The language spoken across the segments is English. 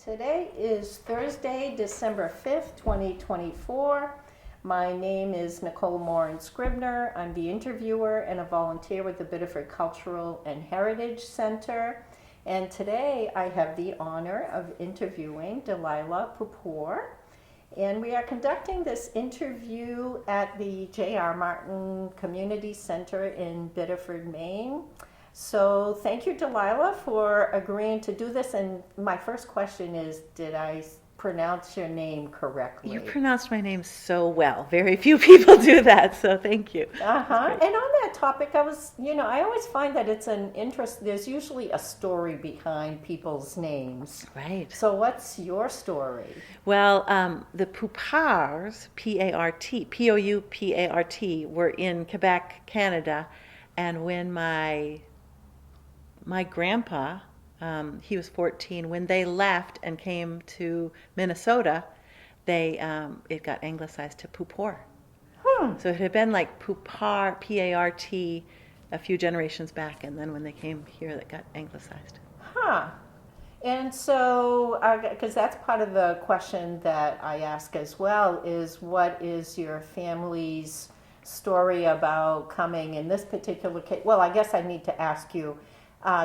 Today is Thursday, December 5th, 2024. My name is Nicole Morin Scribner. I'm the interviewer and a volunteer with the Biddeford Cultural and Heritage Center. And today I have the honor of interviewing Delilah Poupore. And we are conducting this interview at the J.R. Martin Community Center in Biddeford, Maine. So thank you, Delilah, for agreeing to do this. And my first question is, did I pronounce your name correctly? You pronounced my name so well. Very few people do that, so thank you. And on that topic, I always find that it's an interest. There's usually a story behind people's names. Right. So what's your story? Well, the Poupars, P-A-R-T, P-O-U-P-A-R-T, were in Quebec, Canada, and when my grandpa, he was 14, when they left and came to Minnesota, it got anglicized to Poupore. So it had been like Poupar, P-A-R-T, a few generations back, and then when they came here, it got anglicized. And so, because that's part of the question that I ask as well, is what is your family's story about coming in this particular case? Well, I guess I need to ask you,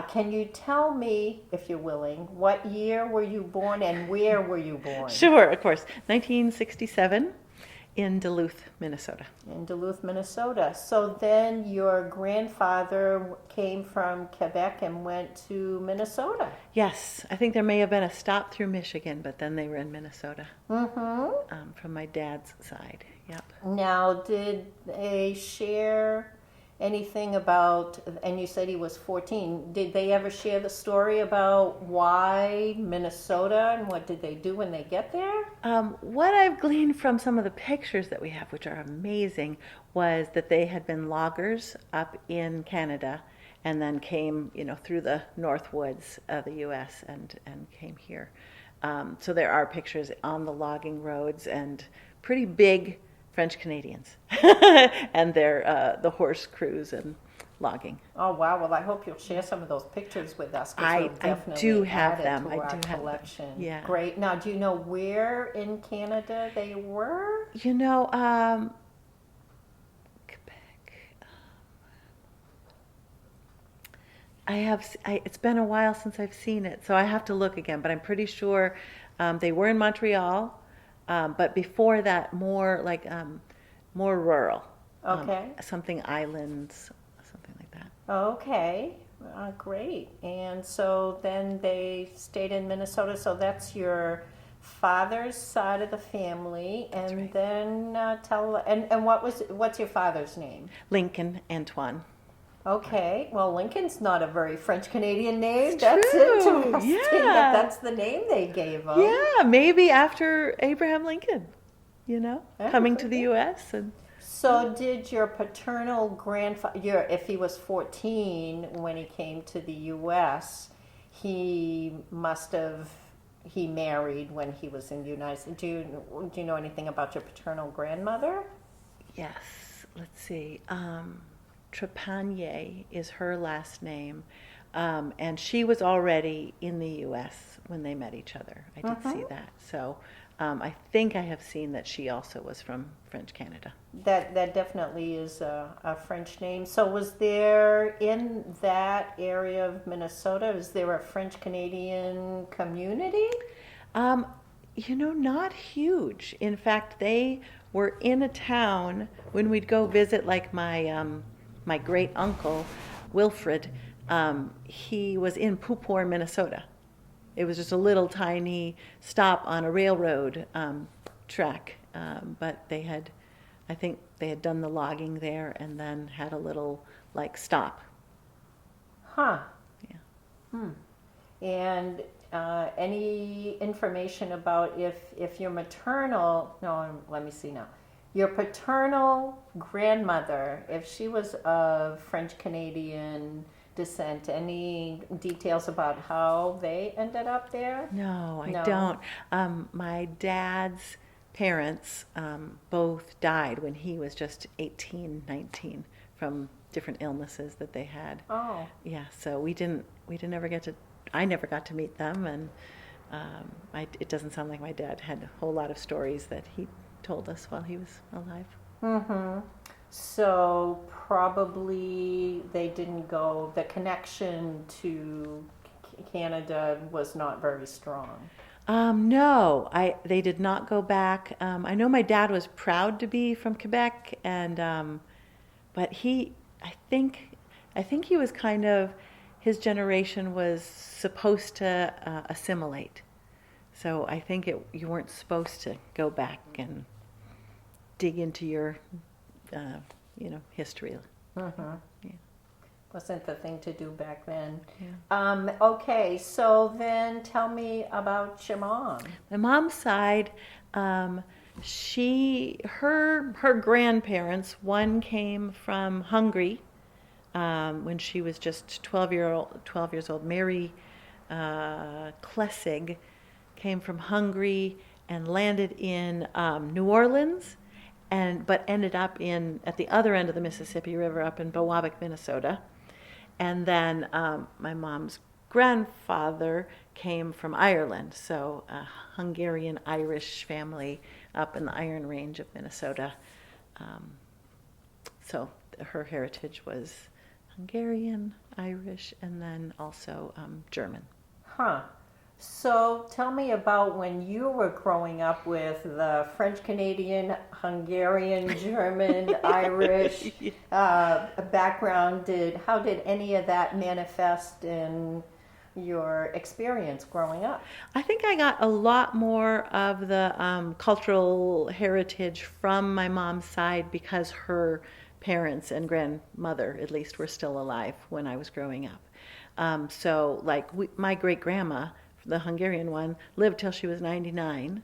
can you tell me, if you're willing, what year were you born and where were you born? Sure, of course. 1967 in Duluth, Minnesota. In Duluth, Minnesota. So then your grandfather came from Quebec and went to Minnesota. Yes, I think there may have been a stop through Michigan, but then they were in Minnesota. From my dad's side, yep. Now, did they share anything about, and you said he was 14, did they ever share the story about why Minnesota and what did they do when they get there? What I've gleaned from some of the pictures that we have, which are amazing, was that they had been loggers up in Canada and then came, through the north woods of the U.S. and came here. So there are pictures on the logging roads and pretty big French Canadians and the horse crews and logging. Oh wow! Well, I hope you'll share some of those pictures with us. I do have them. I do have collection. Them. Yeah. Great. Now, do you know where in Canada they were? Quebec. It's been a while since I've seen it, so I have to look again. But I'm pretty sure they were in Montreal. But before that, more rural. Okay. Something islands, something like that. Okay. Great. And so then they stayed in Minnesota. So that's your father's side of the family. And right. Then what's your father's name? Lincoln Antoine. Okay, well, Lincoln's not a very French-Canadian name. It's that's true. Interesting Yeah. that that's the name they gave him. Yeah, maybe after Abraham Lincoln, coming to the U.S. So did your paternal grandfather, if he was 14 when he came to the U.S., he married when he was in the United States. Do you know anything about your paternal grandmother? Yes, let's see. Trepanier is her last name, and she was already in the U.S. when they met each other. I did see that. So I think I have seen that she also was from French Canada. That definitely is a French name. So was there, in that area of Minnesota, is there a French Canadian community? Not huge. In fact, they were in a town when we'd go visit, like my great uncle, Wilfred. He was in Poupore, Minnesota. It was just a little tiny stop on a railroad track, but I think they had done the logging there and then had a little stop. Huh. Yeah. And any information about if your your paternal grandmother, if she was of French-Canadian descent, any details about how they ended up there? No, I don't. My dad's parents both died when he was just 18, 19 from different illnesses that they had. Oh. Yeah, so I never got to meet them, and It doesn't sound like my dad had a whole lot of stories that he told us while he was alive. Mm-hmm. So probably they didn't go, the connection to Canada was not very strong. No, they did not go back. I know my dad was proud to be from Quebec, and but I think he was kind of, his generation was supposed to assimilate. So I think you weren't supposed to go back and dig into your, history. Mm-hmm. Yeah. Wasn't the thing to do back then. Yeah. Okay, so then tell me about your mom. My mom's side, her grandparents, one came from Hungary when she was just 12 years old. Mary Klessig came from Hungary and landed in New Orleans, but ended up at the other end of the Mississippi River, up in Bowabic, Minnesota. And then my mom's grandfather came from Ireland, so a Hungarian-Irish family up in the Iron Range of Minnesota. So her heritage was Hungarian, Irish, and then also German. Huh. So tell me about when you were growing up with the French Canadian, Hungarian, German, Irish background. How did any of that manifest in your experience growing up? I think I got a lot more of the cultural heritage from my mom's side because her parents and grandmother, at least, were still alive when I was growing up. So, like, my great-grandma, the Hungarian one, lived till she was 99.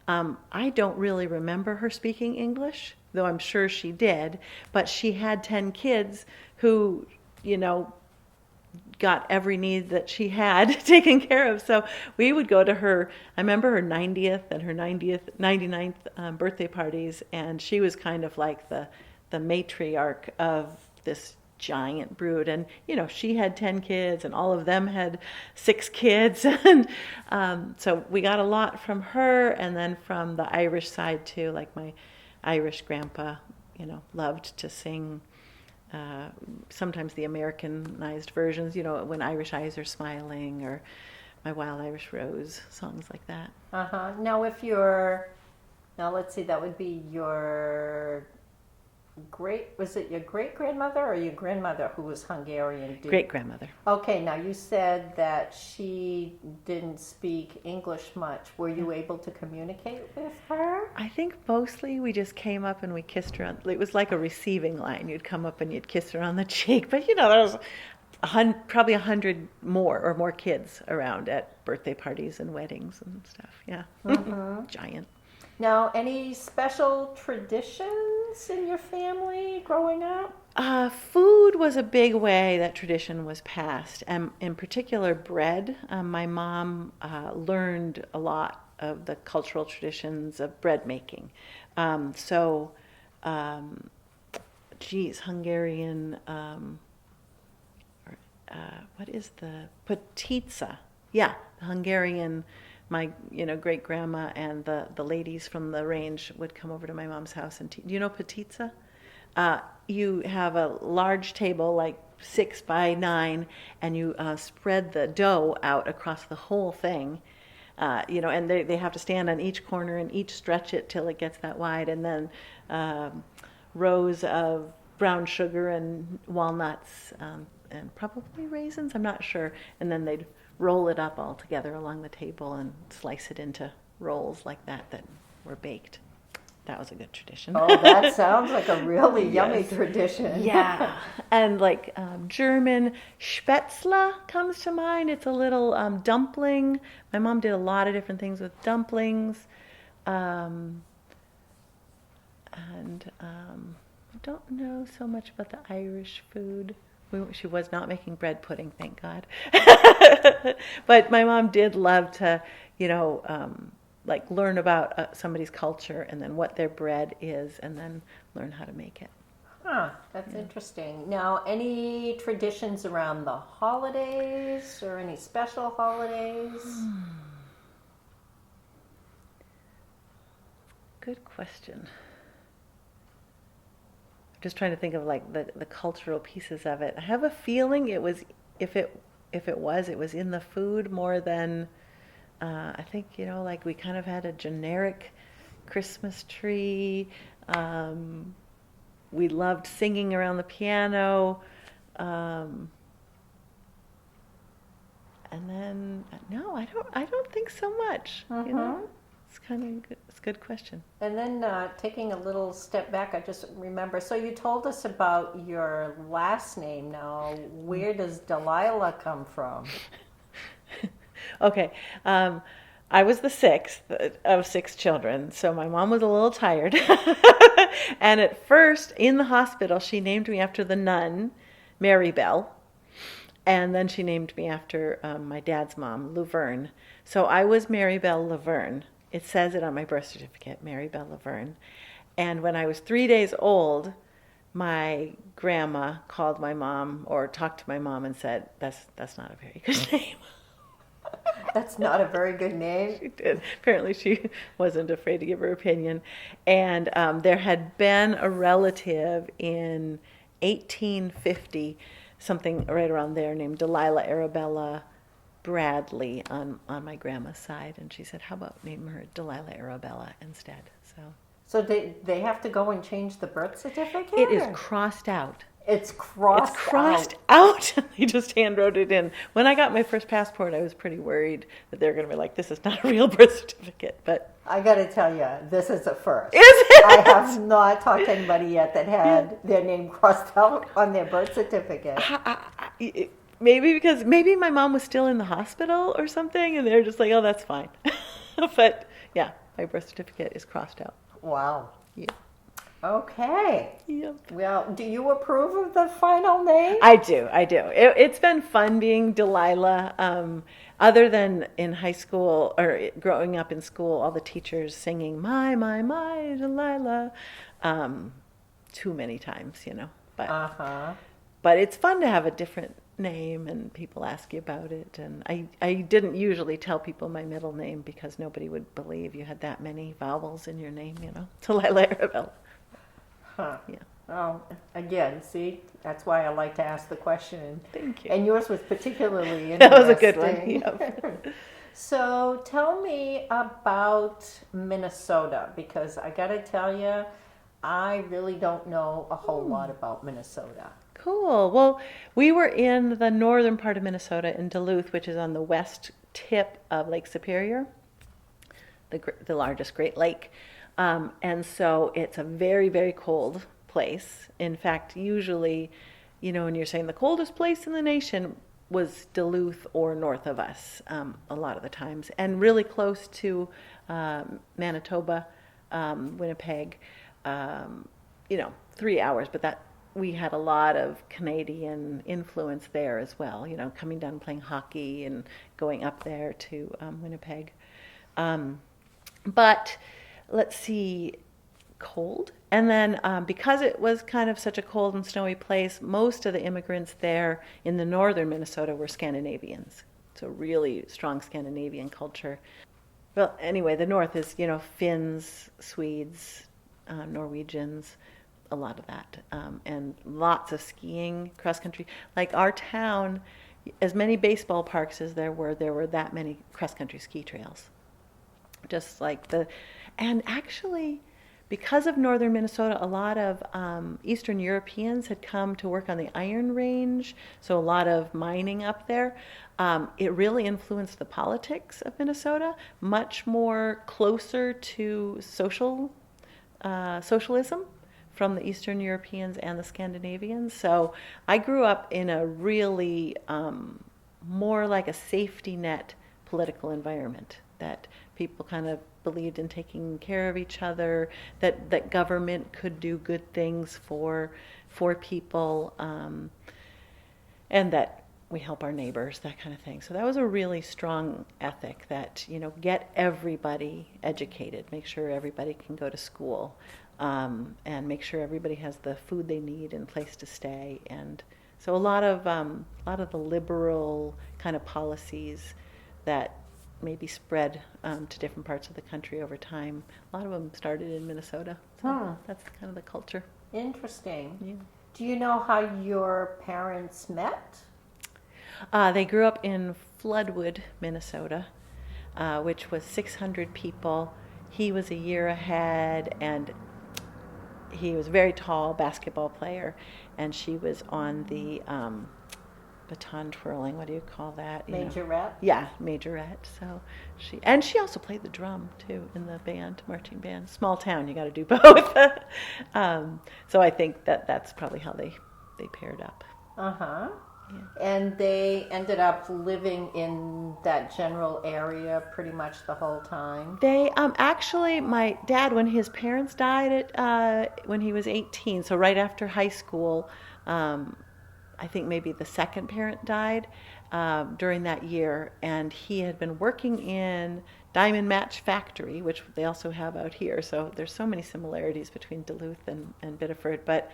I don't really remember her speaking English, though I'm sure she did, but she had 10 kids who, got every need that she had taken care of. So we would go to her, I remember her 90th and her 99th birthday parties, and she was kind of like the matriarch of this giant brood. And, she had 10 kids and all of them had 6 kids. And so we got a lot from her, and then from the Irish side too, like my Irish grandpa, loved to sing sometimes the Americanized versions, when Irish Eyes Are Smiling, or My Wild Irish Rose, songs like that. Uh-huh. Now let's see, that would be your was it your great-grandmother or your grandmother who was Hungarian? Great-grandmother. Okay, now you said that she didn't speak English much. Were you able to communicate with her? I think mostly we just came up and we kissed her it was like a receiving line. You'd come up and you'd kiss her on the cheek. But, there was probably 100 more kids around at birthday parties and weddings and stuff. Yeah. Mm-hmm. Giant. Now, any special traditions in your family growing up? Food was a big way that tradition was passed, and in particular bread. My mom learned a lot of the cultural traditions of bread making. Hungarian, what is the petitsa? Yeah, Hungarian. My great grandma and the ladies from the range would come over to my mom's house and do you know petitsa? You have a large table, like 6 by 9, and you spread the dough out across the whole thing. And they have to stand on each corner and each stretch it till it gets that wide, and then rows of brown sugar and walnuts and probably raisins, I'm not sure, and then they'd roll it up all together along the table and slice it into rolls like that were baked. That was a good tradition. Oh, that sounds like a really yummy tradition. Yeah. And like German Spätzle comes to mind. It's a little dumpling. My mom did a lot of different things with dumplings. I don't know so much about the Irish food. She was not making bread pudding, thank God. But my mom did love to, learn about somebody's culture and then what their bread is, and then learn how to make it. Huh, that's interesting. Now, any traditions around the holidays or any special holidays? Good question. I'm just trying to think of like the cultural pieces of it. I have a feeling it was, if it was, it was in the food more than, I think, like we kind of had a generic Christmas tree. We loved singing around the piano. And then, no, I don't think so much. It's kind of good. It's a good question. And then taking a little step back, I just remember, so you told us about your last name. Now, where does Delilah come from? Okay. I was the sixth of six children, so my mom was a little tired. And at first, in the hospital, she named me after the nun, Mary Bell. And then she named me after my dad's mom, Laverne. So I was Mary Bell Laverne. It says it on my birth certificate, Mary Bell Laverne. And when I was 3 days old, my grandma called my mom or talked to my mom and said, that's not a very good name. That's not a very good name. She did. Apparently she wasn't afraid to give her opinion. And there had been a relative in 1850, something right around there, named Delilah Arabella Bradley on my grandma's side. And she said, how about name her Delilah Arabella instead? So they have to go and change the birth certificate? It is crossed out. It's crossed out. They just hand wrote it in. When I got my first passport, I was pretty worried that they were going to be like, this is not a real birth certificate. But I got to tell you, this is a first. Is it? I have not talked to anybody yet that had their name crossed out on their birth certificate. Maybe my mom was still in the hospital or something, and they're just like, oh, that's fine. But yeah, my birth certificate is crossed out. Wow. Yeah. Okay. Yep. Well, do you approve of the final name? I do. It's been fun being Delilah. Other than in high school or growing up in school, all the teachers singing my, Delilah, too many times, But it's fun to have a different name and people ask you about it. And I didn't usually tell people my middle name because nobody would believe you had that many vowels in your name, Delilah Arabella. Huh. Yeah. Oh, again, see, that's why I like to ask the question. Thank you. And yours was particularly interesting. That was a good one. Yep. So tell me about Minnesota, because I got to tell you, I really don't know a whole lot about Minnesota. Cool. Well, we were in the northern part of Minnesota in Duluth, which is on the west tip of Lake Superior, the largest Great Lake. And so it's a very, very cold place. In fact, usually, when you're saying the coldest place in the nation was Duluth or north of us, a lot of the times, and really close to Manitoba, Winnipeg, 3 hours, but we had a lot of Canadian influence there as well, coming down playing hockey and going up there to Winnipeg. But let's see, cold. And then because it was kind of such a cold and snowy place, most of the immigrants there in the northern Minnesota were Scandinavians. So really strong Scandinavian culture. Well, anyway, the north is, Finns, Swedes, Norwegians, a lot of that. And lots of skiing, cross-country. Like our town, as many baseball parks as there were that many cross-country ski trails. And actually, because of northern Minnesota, a lot of Eastern Europeans had come to work on the Iron Range, so a lot of mining up there. It really influenced the politics of Minnesota, much more closer to socialism from the Eastern Europeans and the Scandinavians. So I grew up in a really more like a safety net political environment, that people kind of believed in taking care of each other, that government could do good things for people, and that we help our neighbors, that kind of thing. So that was a really strong ethic that, get everybody educated, make sure everybody can go to school, and make sure everybody has the food they need and place to stay. And so a lot of the liberal kind of policies that maybe spread to different parts of the country over time. A lot of them started in Minnesota, so that's kind of the culture. Interesting. Yeah. Do you know how your parents met? They grew up in Floodwood, Minnesota, which was 600 people. He was a year ahead, and he was a very tall basketball player, and she was on the baton twirling. What do you call that? Majorette? Yeah, majorette. So she also played the drum too in the band, marching band. Small town, you got to do both. So I think that's probably how they paired up. Uh-huh. Yeah. And they ended up living in that general area pretty much the whole time? They actually, my dad, when his parents died when he was 18, so right after high school, I think maybe the second parent died during that year, and he had been working in Diamond Match Factory, which they also have out here. So there's so many similarities between Duluth and Biddeford. But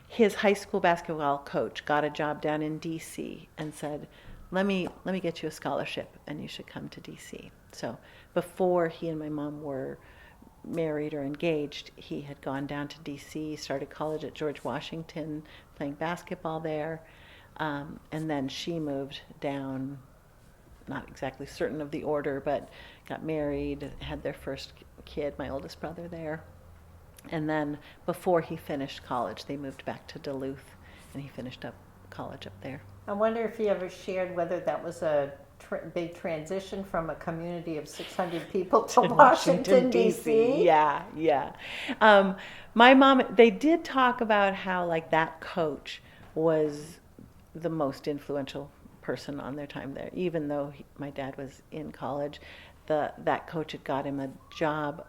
his high school basketball coach got a job down in D.C. and said, let me get you a scholarship, and you should come to D.C. So before he and my mom were married or engaged, he had gone down to D.C., started college at George Washington, playing basketball there, and then she moved down, not exactly certain of the order, but got married, had their first kid, my oldest brother, there. And then before he finished college, they moved back to Duluth, and he finished up college up there. I wonder if he ever shared whether that was a big transition from a community of 600 people to Washington, D.C. Yeah. My mom, they did talk about how like that coach was the most influential person on their time there. Even though my dad was in college, that coach had got him a job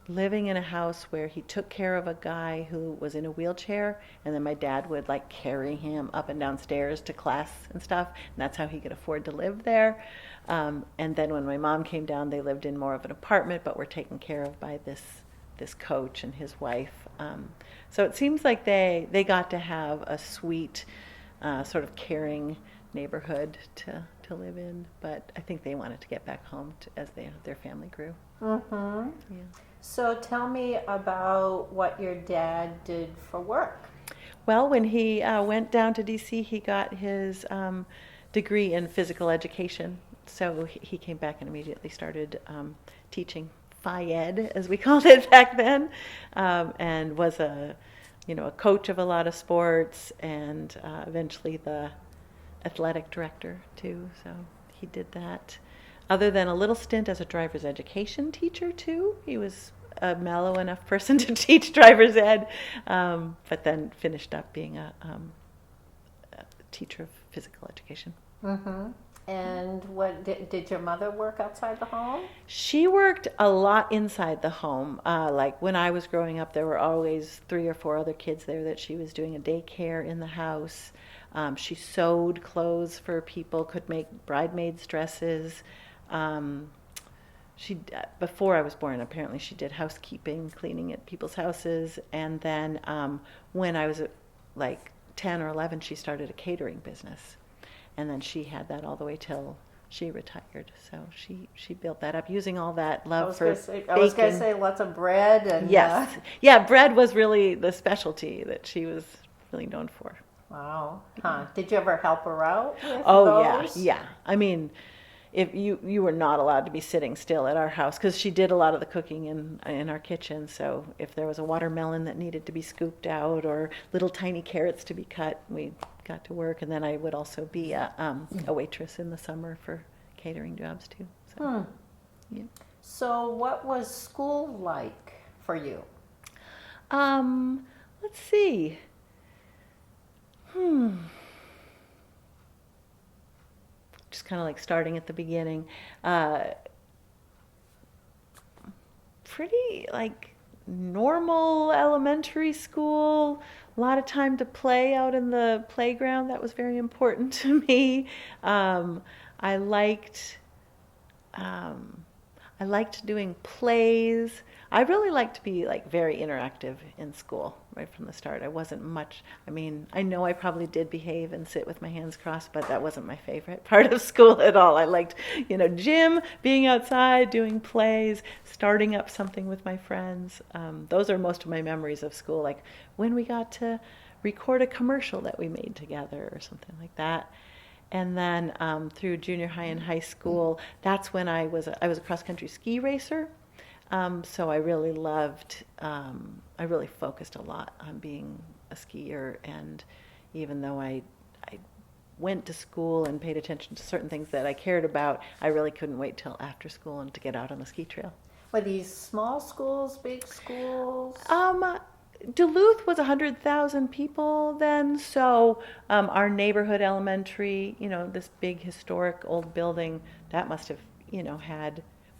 living in a house where he took care of a guy who was in a wheelchair, and then my dad would like carry him up and down stairs to class and stuff, and that's how he could afford to live there. And then when my mom came down, they lived in more of an apartment, but were taken care of by this coach and his wife. So it seems like they got to have a sweet, sort of caring neighborhood to live in, but I think they wanted to get back home as their family grew. Mm-hmm. Yeah. So tell me about what your dad did for work. Well, when he went down to D.C., he got his degree in physical education. So he came back and immediately started teaching Phi Ed, as we called it back then, and was a coach of a lot of sports, and eventually the athletic director too. So he did that. Other than a little stint as a driver's education teacher too, he was a mellow enough person to teach driver's ed, but then finished up being a teacher of physical education. Mm-hmm. And what did your mother work outside the home? She worked a lot inside the home. Like when I was growing up, there were always 3 or 4 other kids there that she was doing a daycare in the house. She sewed clothes for people, could make bridesmaids' dresses. Before I was born, apparently she did housekeeping, cleaning at people's houses. And then when I was like 10 or 11, she started a catering business. And then she had that all the way till she retired. So she built that up using all that love for baking. I was going to say lots of bread. And yes. Yeah, bread was really the specialty that she was really known for. Wow. Huh. Did you ever help her out with those? Yeah. I mean, if you were not allowed to be sitting still at our house, because she did a lot of the cooking in our kitchen. So if there was a watermelon that needed to be scooped out or little tiny carrots to be cut, we got to work. And then I would also be a waitress in the summer for catering jobs too. So, yeah. So what was school like for you? Let's see. Just kind of like starting at the beginning. Pretty like normal elementary school. A lot of time to play out in the playground. That was very important to me. I liked I liked doing plays. I really liked to be like very interactive in school right from the start. I wasn't much, I mean, I know I probably did behave and sit with my hands crossed, but that wasn't my favorite part of school at all. I liked, gym, being outside, doing plays, starting up something with my friends. Those are most of my memories of school, like when we got to record a commercial that we made together or something like that. And then through junior high and high school, that's when I was a cross-country ski racer. So I really I really focused a lot on being a skier. And even though I went to school and paid attention to certain things that I cared about, I really couldn't wait till after school and to get out on the ski trail. Were these small schools, big schools? Duluth was 100,000 people then, so our neighborhood elementary, this big historic old building, that must have,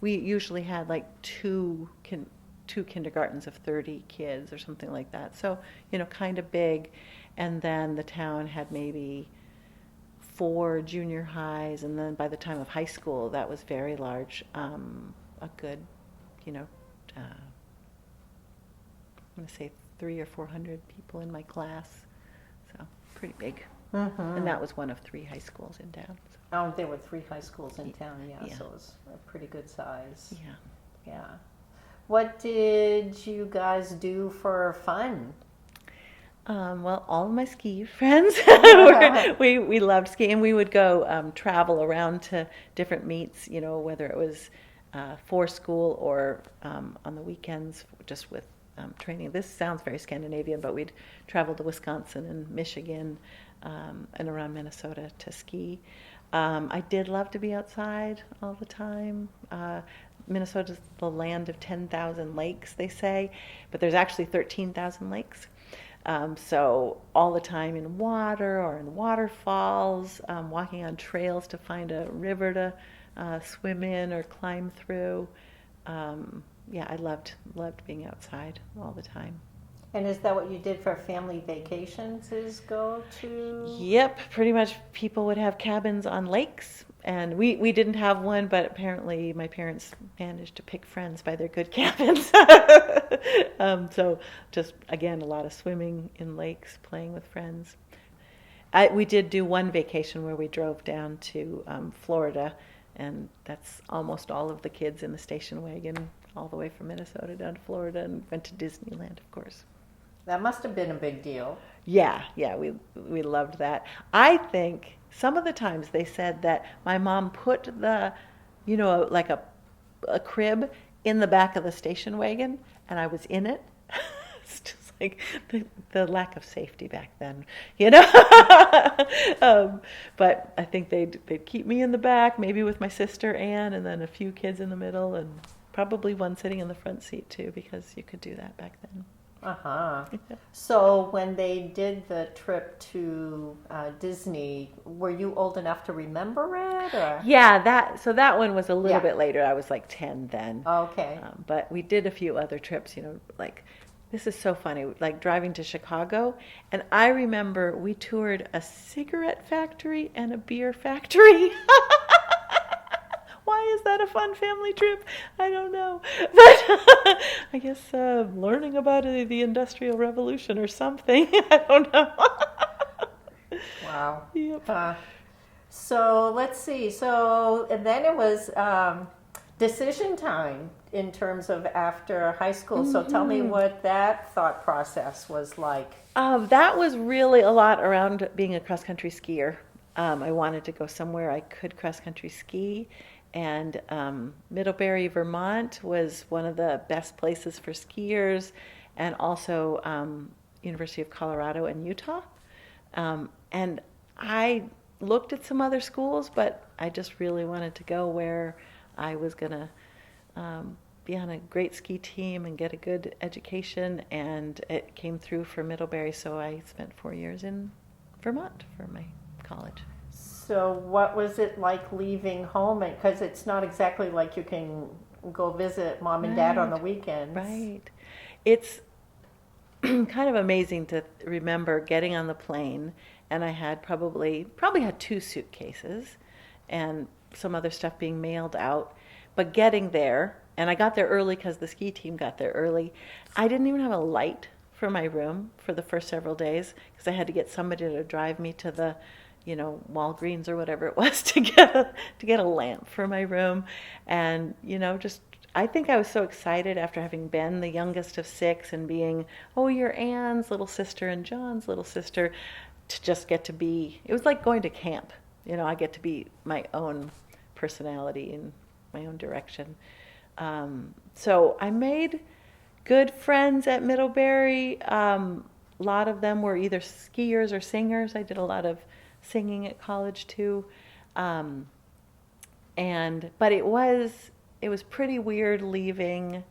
we usually had like two kindergartens of 30 kids or something like that, so, kind of big. And then the town had maybe 4 junior highs, and then by the time of high school, that was very large, a good, I'm going to say 300 or 400 people in my class, so pretty big. Mm-hmm. And that was one of 3 high schools in town. So. Oh, there were 3 high schools in town, yeah, Yeah. so it was a pretty good size. Yeah. What did you guys do for fun? Well, all of my ski friends, we loved skiing. We would go travel around to different meets, whether it was for school or on the weekends, just with training. This sounds very Scandinavian, but we'd travel to Wisconsin and Michigan and around Minnesota to ski. I did love to be outside all the time. Minnesota's the land of 10,000 lakes, they say, but there's actually 13,000 lakes. So all the time in water or in waterfalls, walking on trails to find a river to swim in or climb through. I loved being outside all the time. And is that what you did for family vacations, is go to? Yep, pretty much people would have cabins on lakes, and we didn't have one, but apparently my parents managed to pick friends by their good cabins. So just, again, a lot of swimming in lakes, playing with friends. We did do one vacation where we drove down to Florida, and that's almost all of the kids in the station wagon, all the way from Minnesota down to Florida, and went to Disneyland, of course. That must have been a big deal. Yeah, we loved that. I think some of the times they said that my mom put the, like a crib in the back of the station wagon, and I was in it. It's just like the lack of safety back then, But I think they'd keep me in the back, maybe with my sister Ann, and then a few kids in the middle, and probably one sitting in the front seat too, because you could do that back then. Uh-huh. So when they did the trip to Disney, were you old enough to remember it? Or? Yeah, that one was a little bit later. I was like 10 then. Okay. But we did a few other trips, like, this is so funny, like driving to Chicago. And I remember we toured a cigarette factory and a beer factory. Why is that a fun family trip? I don't know. But I guess learning about the Industrial Revolution or something. I don't know. Wow. Yep. So let's see. So and then it was decision time in terms of after high school. Mm-hmm. So tell me what that thought process was like. That was really a lot around being a cross-country skier. I wanted to go somewhere I could cross-country ski. And Middlebury, Vermont was one of the best places for skiers, and also University of Colorado and Utah. And I looked at some other schools, but I just really wanted to go where I was going to be on a great ski team and get a good education, and it came through for Middlebury, so I spent 4 years in Vermont for my college. So what was it like leaving home? Because it's not exactly like you can go visit mom and dad on the weekends. Right. It's kind of amazing to remember getting on the plane, and I had probably had 2 suitcases and some other stuff being mailed out. but getting there, and I got there early because the ski team got there early. I didn't even have a light for my room for the first several days because I had to get somebody to drive me to the, Walgreens or whatever it was to get a lamp for my room. And, just I think I was so excited after having been the youngest of 6 and being, you're Anne's little sister and John's little sister, to just get to be, it was like going to camp. I get to be my own personality and my own direction. So I made good friends at Middlebury. A lot of them were either skiers or singers. I did a lot of singing at college too. But it was pretty weird leaving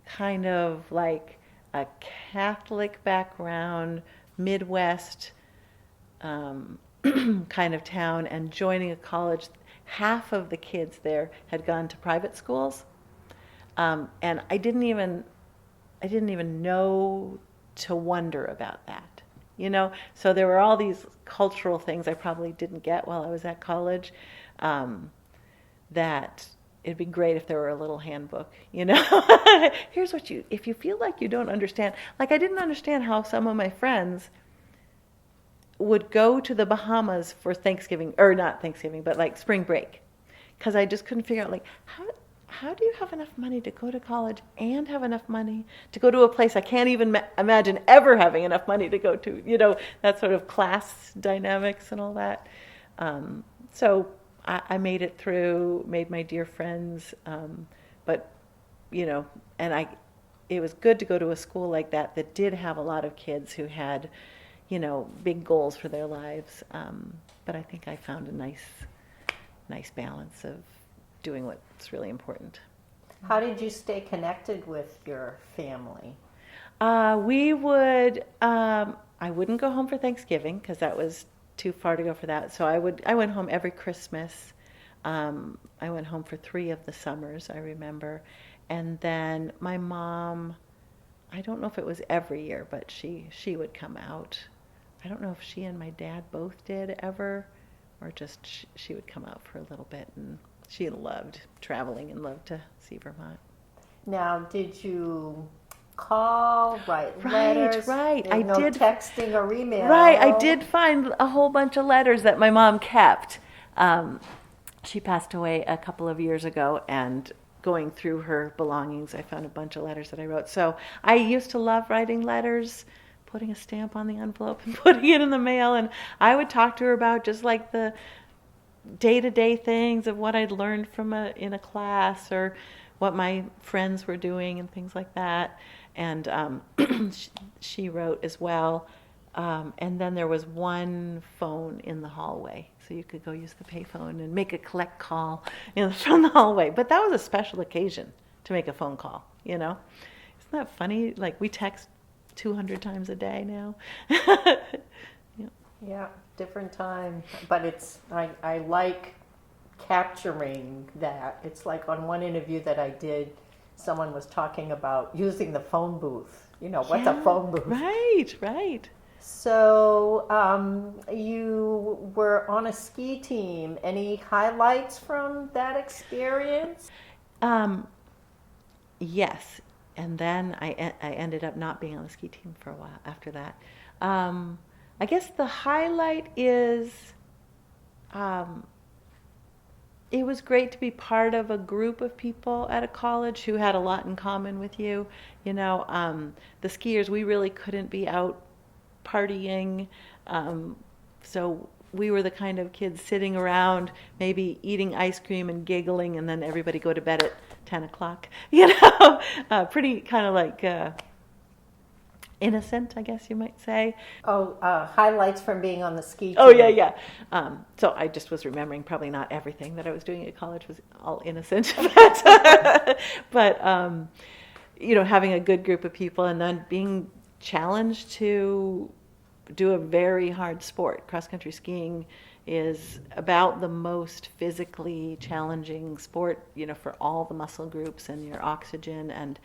kind of like a Catholic background, Midwest kind of town, and joining a college. Half of the kids there had gone to private schools, and I didn't even know to wonder about that, So there were all these cultural things I probably didn't get while I was at college, that it'd be great if there were a little handbook, Here's what if you feel like you don't understand, like I didn't understand how some of my friends would go to the Bahamas for Thanksgiving, or not Thanksgiving, but like spring break, because I just couldn't figure out, like, how do you have enough money to go to college and have enough money to go to a place I can't even imagine ever having enough money to go to, that sort of class dynamics and all that. So I made it through, made my dear friends, but, and it was good to go to a school like that did have a lot of kids who had, big goals for their lives. But I think I found a nice balance of doing what's really important. How did you stay connected with your family? We would, I wouldn't go home for Thanksgiving because that was too far to go for that. So I went home every Christmas. I went home for 3 of the summers, I remember. And then my mom, I don't know if it was every year, but she would come out. I don't know if she and my dad both did ever, or just she would come out for a little bit, and she loved traveling and loved to see Vermont. Now, did you call, write letters? Right. I did texting or email. Right. I did find a whole bunch of letters that my mom kept. She passed away a couple of years ago, and going through her belongings, I found a bunch of letters that I wrote. So I used to love writing letters, putting a stamp on the envelope and putting it in the mail. And I would talk to her about just like the day-to-day things of what I'd learned in a class, or what my friends were doing and things like that. And she wrote as well. And then there was one phone in the hallway, so you could go use the payphone and make a collect call from the hallway. But that was a special occasion to make a phone call, Isn't that funny? Like, we text 200 times a day now. Yeah, different time. But I like capturing that. It's like on one interview that I did, someone was talking about using the phone booth. What's a phone booth? Right. So you were on a ski team. Any highlights from that experience? Yes. And then I ended up not being on the ski team for a while after that. I guess the highlight is it was great to be part of a group of people at a college who had a lot in common with you. The skiers, we really couldn't be out partying. So we were the kind of kids sitting around, maybe eating ice cream and giggling, and then everybody go to bed at 10 o'clock. Pretty kind of like innocent, I guess you might say. Highlights from being on the ski team. Oh, yeah. So I just was remembering probably not everything that I was doing at college was all innocent. But having a good group of people, and then being challenged to do a very hard sport. Cross-country skiing is about the most physically challenging sport, for all the muscle groups and your oxygen. And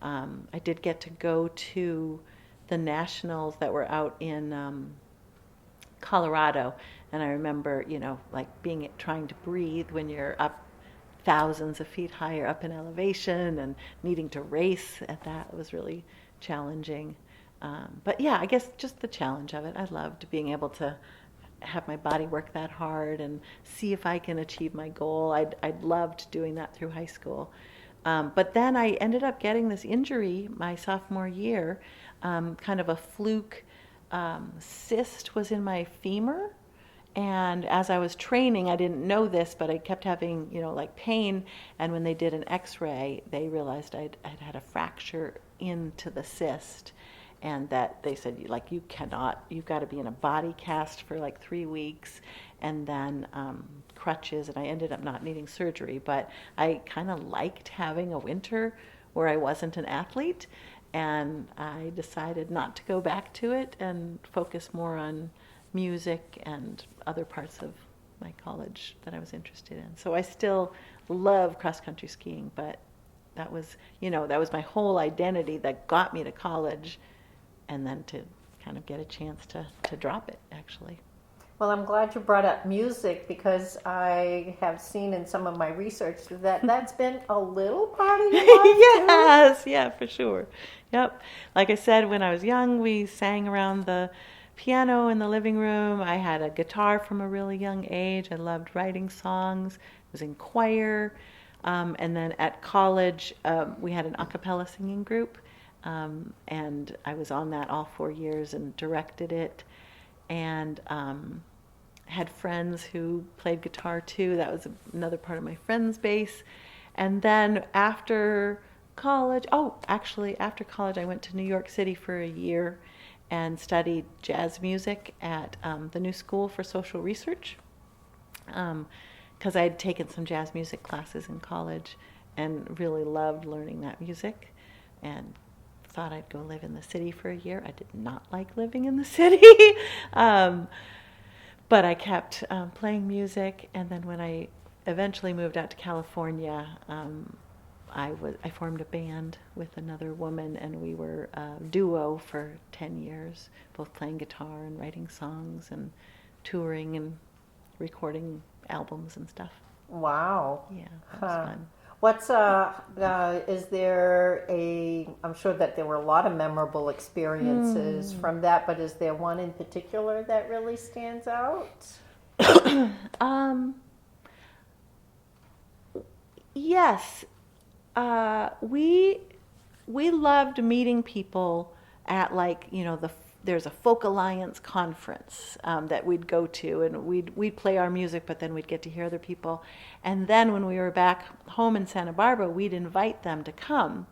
I did get to go to the nationals that were out in Colorado, and I remember, like trying to breathe when you're up thousands of feet higher up in elevation, and needing to race at that was really challenging. But yeah, I guess just the challenge of it. I loved being able to have my body work that hard and see if I can achieve my goal. I'd loved doing that through high school. But then I ended up getting this injury my sophomore year, kind of a fluke. Cyst was in my femur, and as I was training, I didn't know this, but I kept having, like pain. And when they did an X-ray, they realized I'd had a fracture into the cyst, and that they said, like, you've got to be in a body cast for like 3 weeks, and then crutches. And I ended up not needing surgery, but I kind of liked having a winter where I wasn't an athlete, and I decided not to go back to it and focus more on music and other parts of my college that I was interested in. So I still love cross-country skiing, but that was my whole identity that got me to college, and then to kind of get a chance to drop it, actually. Well, I'm glad you brought up music, because I have seen in some of my research that that's been a little part of your life Yes, yeah, for sure. Yep. Like I said, when I was young, we sang around the piano in the living room. I had a guitar from a really young age. I loved writing songs. I was in choir. And then at college, we had an a cappella singing group. And I was on that all 4 years and directed it. And had friends who played guitar too. That was another part of my friends' base. And then after college, after college, I went to New York City for a year and studied jazz music at the New School for Social Research, because I had taken some jazz music classes in college and really loved learning that music, and thought I'd go live in the city for a year. I did not like living in the city, but I kept playing music. And then when I eventually moved out to California, I formed a band with another woman, and we were a duo for 10 years, both playing guitar and writing songs and touring and recording albums and stuff. Wow. Yeah, that was fun. What's is there I'm sure that there were a lot of memorable experiences from that, but is there one in particular that really stands out? Yes. We loved meeting people at, there's a Folk Alliance conference that we'd go to, and we'd play our music, but then we'd get to hear other people. And then when we were back home in Santa Barbara, we'd invite them to come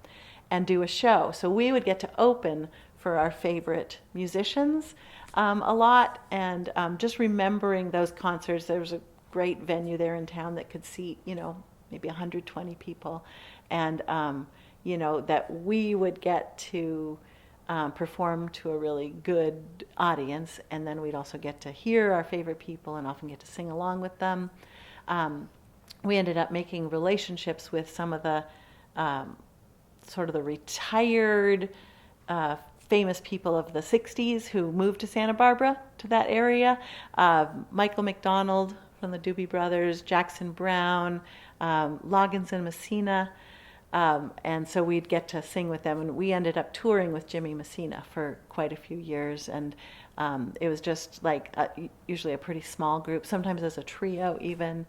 and do a show. So we would get to open for our favorite musicians a lot, and just remembering those concerts. There was a great venue there in town that could seat, maybe 120 people, and that we would get to perform to a really good audience, and then we'd also get to hear our favorite people and often get to sing along with them. We ended up making relationships with some of the sort of the retired famous people of the 60s who moved to Santa Barbara, to that area. Michael McDonald from the Doobie Brothers, Jackson Brown, Loggins and Messina. And so we'd get to sing with them, and we ended up touring with Jimmy Messina for quite a few years, and it was just usually a pretty small group, sometimes as a trio even,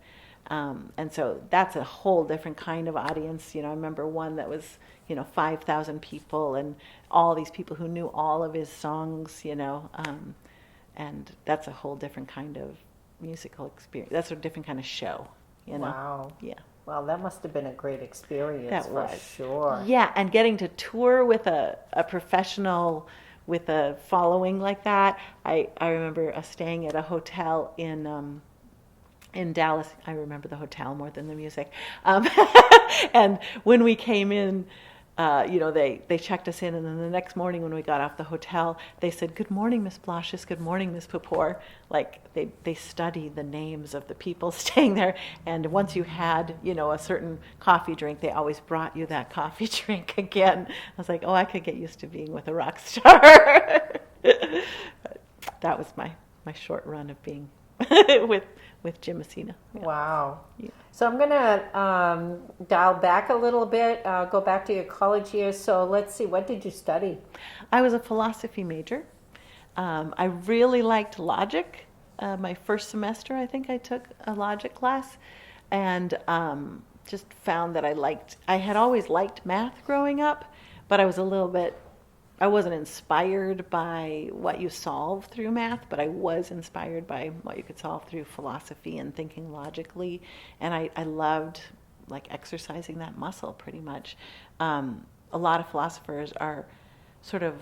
and so that's a whole different kind of audience. I remember one that was 5,000 people, and all these people who knew all of his songs, and that's a whole different kind of musical experience. That's a different kind of show, Wow. Yeah. Well, that must have been a great experience. That for was. Sure. Yeah, and getting to tour with a professional with a following like that. I remember staying at a hotel in Dallas. I remember the hotel more than the music. And when we came in, they checked us in, and then the next morning when we got off the hotel, they said, "Good morning, Miss Blasius. Good morning, Miss Poupore." They study the names of the people staying there, and once you had, a certain coffee drink, they always brought you that coffee drink again. I was like, oh, I could get used to being with a rock star. But that was my short run of being with Jim Messina. Yeah. Wow. Yeah. So I'm going to dial back a little bit, go back to your college years. So let's see, what did you study? I was a philosophy major. I really liked logic. My first semester, I think I took a logic class, and just found that I had always liked math growing up, but I wasn't inspired by what you solve through math, but I was inspired by what you could solve through philosophy and thinking logically, and I loved like exercising that muscle pretty much. A lot of philosophers are sort of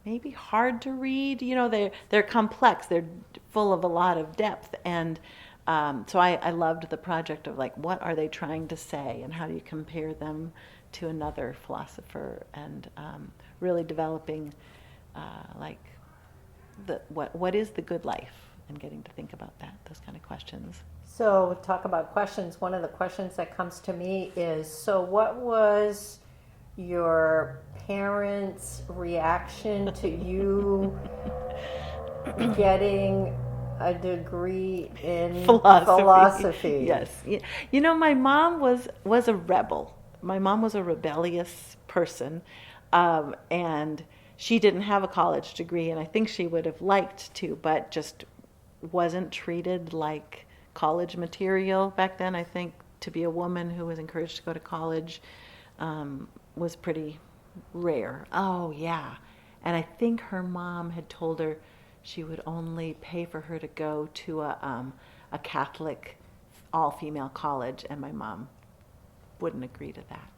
maybe hard to read. They're complex. They're full of a lot of depth, and so I loved the project of like, what are they trying to say, and how do you compare them to another philosopher, and really developing like what is the good life, and getting to think about those kind of questions. So talk about questions. One of the questions that comes to me is, so what was your parents' reaction to you getting a degree in philosophy? Yes. My mom was a rebel. My mom was a rebellious person, and she didn't have a college degree, and I think she would have liked to, but just wasn't treated like college material back then. I think to be a woman who was encouraged to go to college was pretty rare. Oh, yeah. And I think her mom had told her she would only pay for her to go to a Catholic all-female college, and my mom wouldn't agree to that.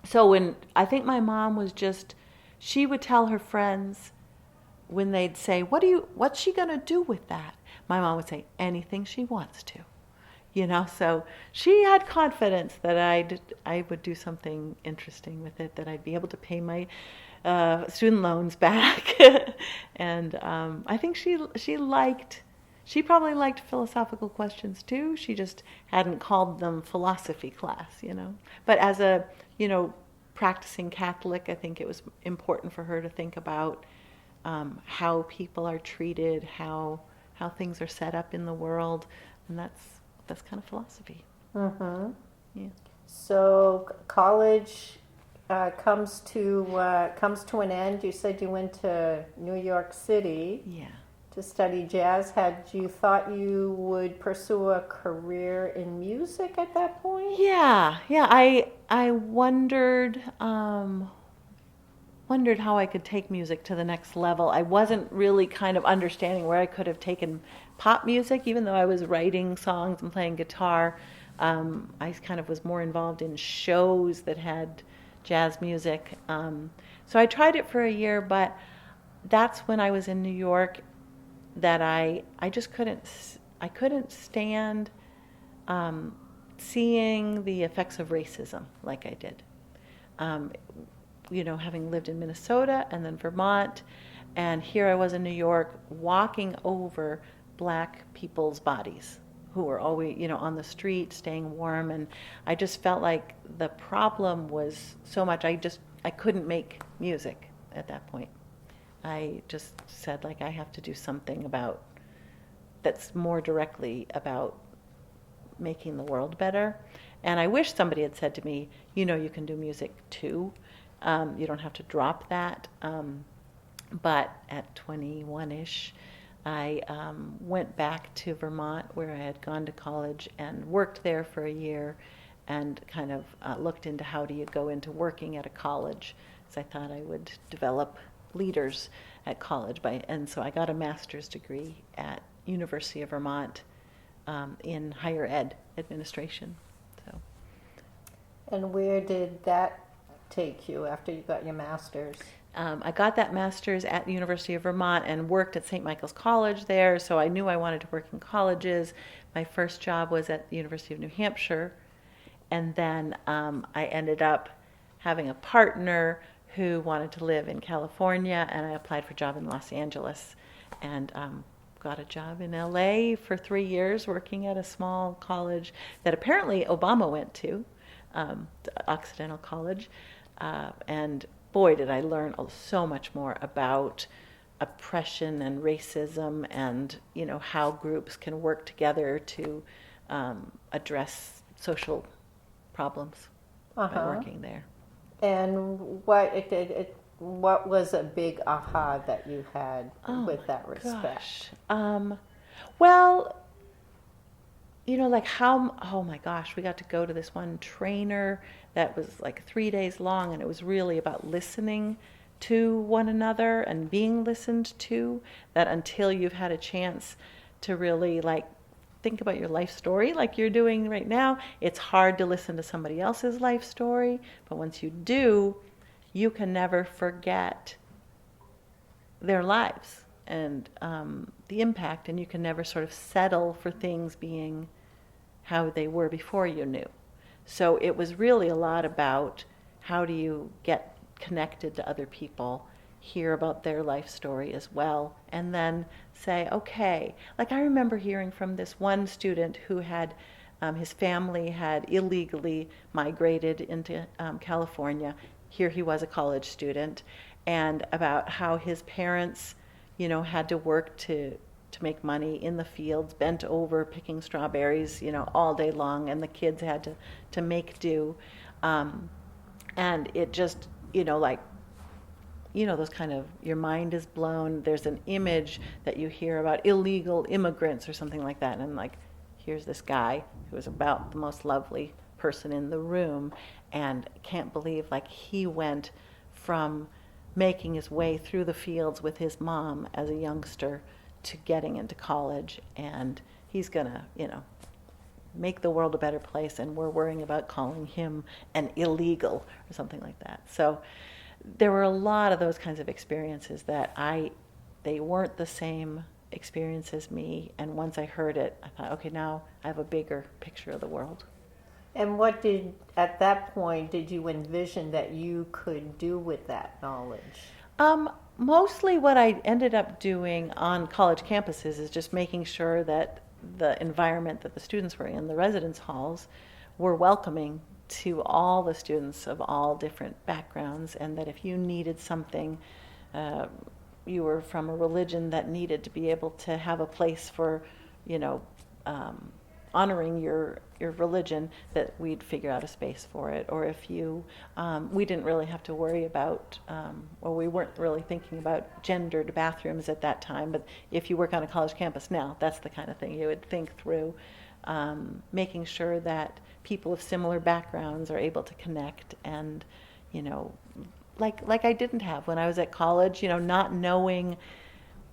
So when I think my mom was she would tell her friends when they'd say, what's she going to do with that? My mom would say, anything she wants to. So she had confidence that I would do something interesting with it, that I'd be able to pay my student loans back. And I think she probably liked philosophical questions too. She just hadn't called them philosophy class, But as a, practicing Catholic, I think it was important for her to think about how people are treated, how things are set up in the world, and that's kind of philosophy. Mm-hmm. Yeah. So college comes to an end. You said you went to New York City. Yeah. To study jazz. Had you thought you would pursue a career in music at that point? Yeah. I wondered how I could take music to the next level. I wasn't really kind of understanding where I could have taken pop music, even though I was writing songs and playing guitar. I kind of was more involved in shows that had jazz music. So I tried it for a year, but that's when I was in New York that I just couldn't stand seeing the effects of racism like I did. Having lived in Minnesota and then Vermont, and here I was in New York walking over black people's bodies who were always, on the street staying warm, and I just felt like the problem was so much. I couldn't make music at that point. I just said, I have to do something that's more directly about making the world better. And I wish somebody had said to me, you can do music too. You don't have to drop that. But at 21-ish, I went back to Vermont, where I had gone to college, and worked there for a year, and kind of looked into how do you go into working at a college. So I thought I would develop leaders at college, and so I got a master's degree at University of Vermont in higher ed administration. So. And where did that take you after you got your master's? I got that master's at the University of Vermont and worked at St. Michael's College there, so I knew I wanted to work in colleges. My first job was at the University of New Hampshire, and then I ended up having a partner who wanted to live in California, and I applied for a job in Los Angeles, and got a job in LA for 3 years working at a small college that apparently Obama went to, Occidental College, and boy, did I learn so much more about oppression and racism, and how groups can work together to address social problems by working there. And what was a big aha that you had with that respect? Well, like how, oh my gosh, we got to go to this one trainer that was like 3 days long, and it was really about listening to one another and being listened to, that until you've had a chance to really think about your life story like you're doing right now, it's hard to listen to somebody else's life story. But once you do, you can never forget their lives and the impact, and you can never sort of settle for things being how they were before you knew. So it was really a lot about how do you get connected to other people, hear about their life story as well, and then say, okay, I remember hearing from this one student who had, his family had illegally migrated into California. Here he was a college student, and about how his parents, had to work to make money in the fields, bent over picking strawberries, all day long, and the kids had to make do. And it just, those kind of, your mind is blown. There's an image that you hear about illegal immigrants or something like that, and here's this guy who was about the most lovely person in the room, and can't believe he went from making his way through the fields with his mom as a youngster to getting into college, and he's gonna, make the world a better place, and we're worrying about calling him an illegal or something like that. So there were a lot of those kinds of experiences that they weren't the same experience as me, and once I heard it, I thought, okay, now I have a bigger picture of the world. And at that point, did you envision that you could do with that knowledge? Mostly what I ended up doing on college campuses is just making sure that the environment that the students were in, the residence halls, were welcoming to all the students of all different backgrounds, and that if you needed something, you were from a religion that needed to be able to have a place for, honoring your religion, that we'd figure out a space for it. Or if you, we didn't really have to worry about, or we weren't really thinking about gendered bathrooms at that time, but if you work on a college campus now, that's the kind of thing you would think through, making sure that people of similar backgrounds are able to connect, and, like I didn't have when I was at college, not knowing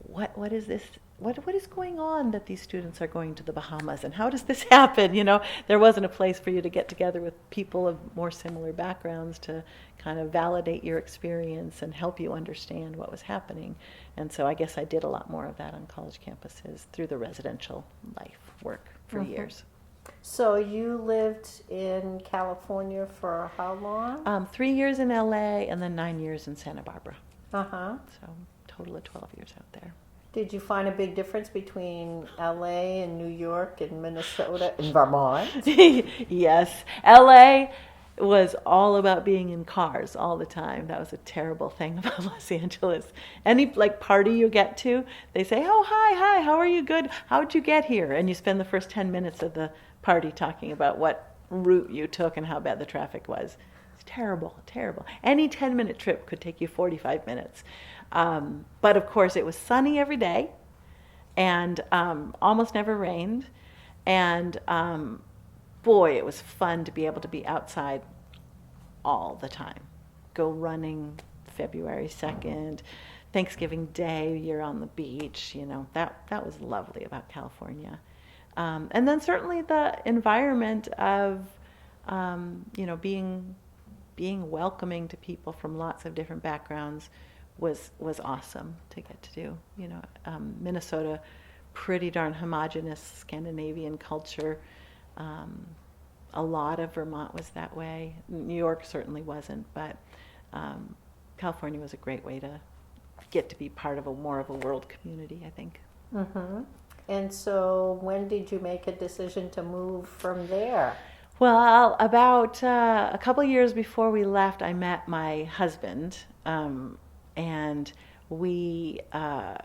what is this, what is going on that these students are going to the Bahamas, and how does this happen? There wasn't a place for you to get together with people of more similar backgrounds to kind of validate your experience and help you understand what was happening. And so I guess I did a lot more of that on college campuses through the residential life work for years. So you lived in California for how long? 3 years in LA, and then 9 years in Santa Barbara. Uh-huh. So total of 12 years out there. Did you find a big difference between LA and New York and Minnesota and Vermont? Yes. LA was all about being in cars all the time. That was a terrible thing about Los Angeles. Any party you get to, they say, "Oh, hi, how are you? Good. How'd you get here?" And you spend the first 10 minutes of the party talking about what route you took and how bad the traffic was. It's terrible. Any 10-minute trip could take you 45 minutes. But of course it was sunny every day, and almost never rained. And boy, it was fun to be able to be outside all the time. Go running February 2nd, Thanksgiving Day, you're on the beach, that was lovely about California. And then certainly the environment of, being welcoming to people from lots of different backgrounds was awesome to get to do. Minnesota, pretty darn homogenous Scandinavian culture. A lot of Vermont was that way. New York certainly wasn't, but California was a great way to get to be part of more of a world community, I think. Mm-hmm. And so when did you make a decision to move from there? Well, about a couple of years before we left, I met my husband, and we I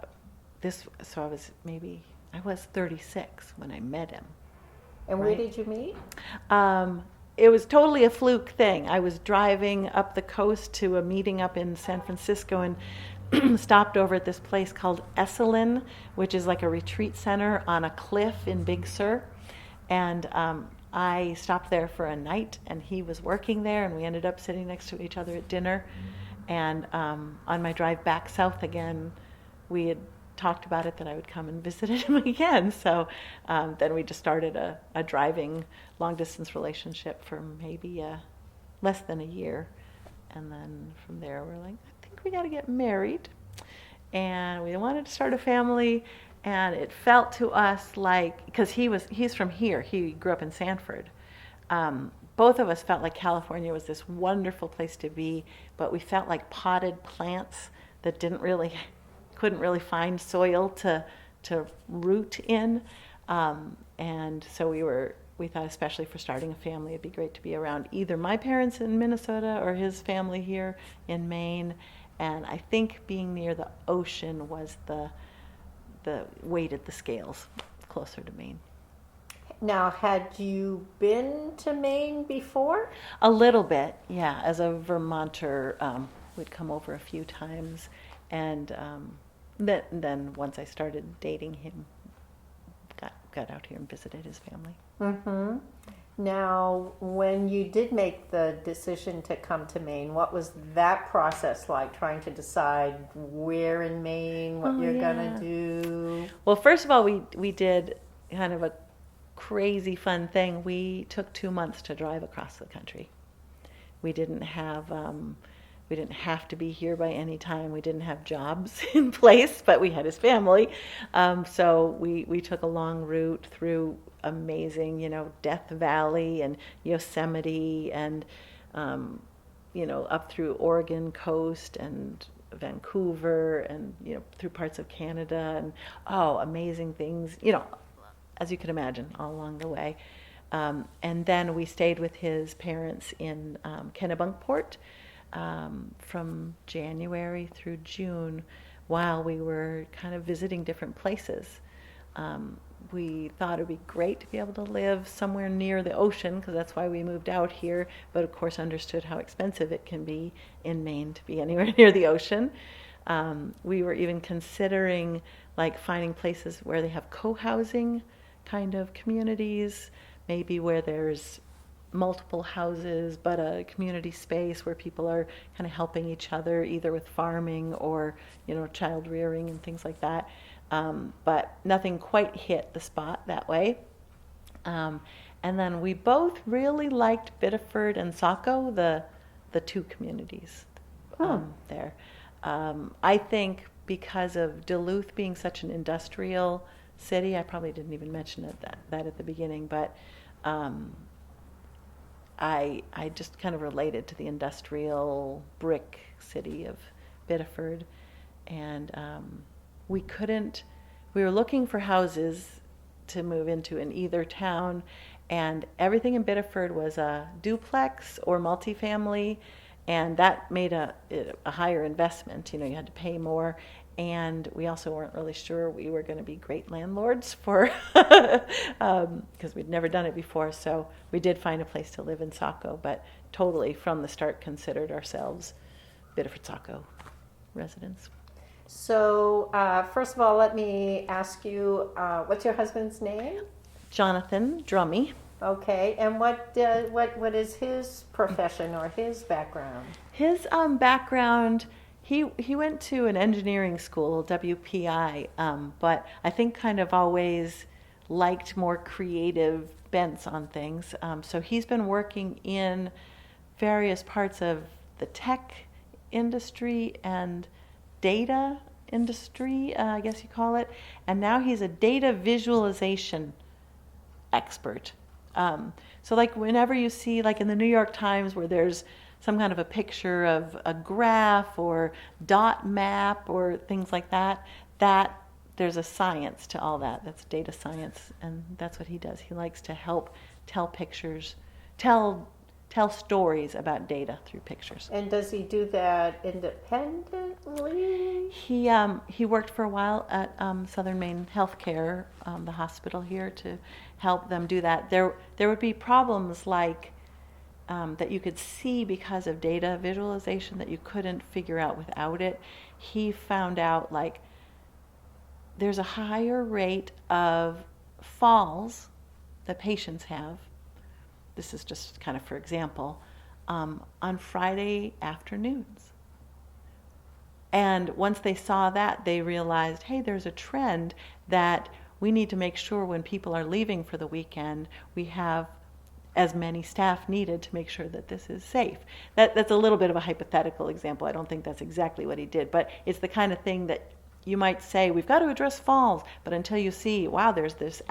was 36 when I met him. And Right. where did you meet? It was totally a fluke thing. I was driving up the coast to a meeting up in San Francisco and stopped over at this place called Esalen, which is like a retreat center on a cliff in Big Sur. And I stopped there for a night, and he was working there, and we ended up sitting next to each other at dinner. And on my drive back south again, we had talked about it that I would come and visit him again. So then we just started a driving long-distance relationship for maybe less than a year. And then from there, we're like, I think we got to get married. And we wanted to start a family. And it felt to us like, because he's from here, he grew up in Sanford. Both of us felt like California was this wonderful place to be, but we felt like potted plants that couldn't really find soil to root in. And so we thought, especially for starting a family, it'd be great to be around either my parents in Minnesota or his family here in Maine. And I think being near the ocean was the weighted the scales closer to Maine. Now, had you been to Maine before? A little bit, yeah. As a Vermonter, we'd come over a few times, and then once I started dating him, got out here and visited his family. Mm-hmm. Now, when you did make the decision to come to Maine, what was that process like, trying to decide where in Maine, what you're gonna do? Well, first of all, we did kind of a crazy fun thing. We took 2 months to drive across the country. We didn't have to be here by any time. We didn't have jobs in place, but we had his family. So we took a long route through amazing, Death Valley and Yosemite and, up through Oregon coast and Vancouver and, through parts of Canada and, amazing things, as you can imagine, all along the way. And then we stayed with his parents in Kennebunkport from January through June while we were kind of visiting different places. We thought it would be great to be able to live somewhere near the ocean, because that's why we moved out here, but of course understood how expensive it can be in Maine to be anywhere near the ocean. We were even considering finding places where they have co-housing kind of communities, maybe where there's multiple houses but a community space where people are kind of helping each other either with farming or child rearing and things like that, but nothing quite hit the spot that way. And then we both really liked Biddeford and Saco, the two communities there. I think because of Duluth being such an industrial city, I probably didn't even mention that at the beginning, but I just kind of related to the industrial brick city of Biddeford, and we were looking for houses to move into in either town, and everything in Biddeford was a duplex or multifamily, and that made a higher investment. You had to pay more. And we also weren't really sure we were going to be great landlords because we'd never done it before. So we did find a place to live in Saco, but totally from the start considered ourselves Biddeford-Saco residents. So first of all, let me ask you, what's your husband's name? Jonathan Drummy. Okay, and what is his profession or his background? His background. He went to an engineering school, WPI, but I think kind of always liked more creative bents on things. So he's been working in various parts of the tech industry and data industry, I guess you call it. And now he's a data visualization expert. So whenever you see in the New York Times where there's some kind of a picture of a graph or dot map or things like that there's a science to all that. That's data science, and that's what he does. He likes to help tell tell stories about data through pictures. And does he do that independently? He worked for a while at Southern Maine Healthcare, the hospital here, to help them do that. There would be problems like that you could see because of data visualization that you couldn't figure out without it. He found out like there's a higher rate of falls that patients have. This is just kind of for example, on Friday afternoons. And once they saw that, they realized, hey, there's a trend that we need to make sure when people are leaving for the weekend, we have as many staff needed to make sure that this is safe. That's a little bit of a hypothetical example. I don't think that's exactly what he did, but it's the kind of thing that you might say, we've got to address falls, but until you see, wow, there's this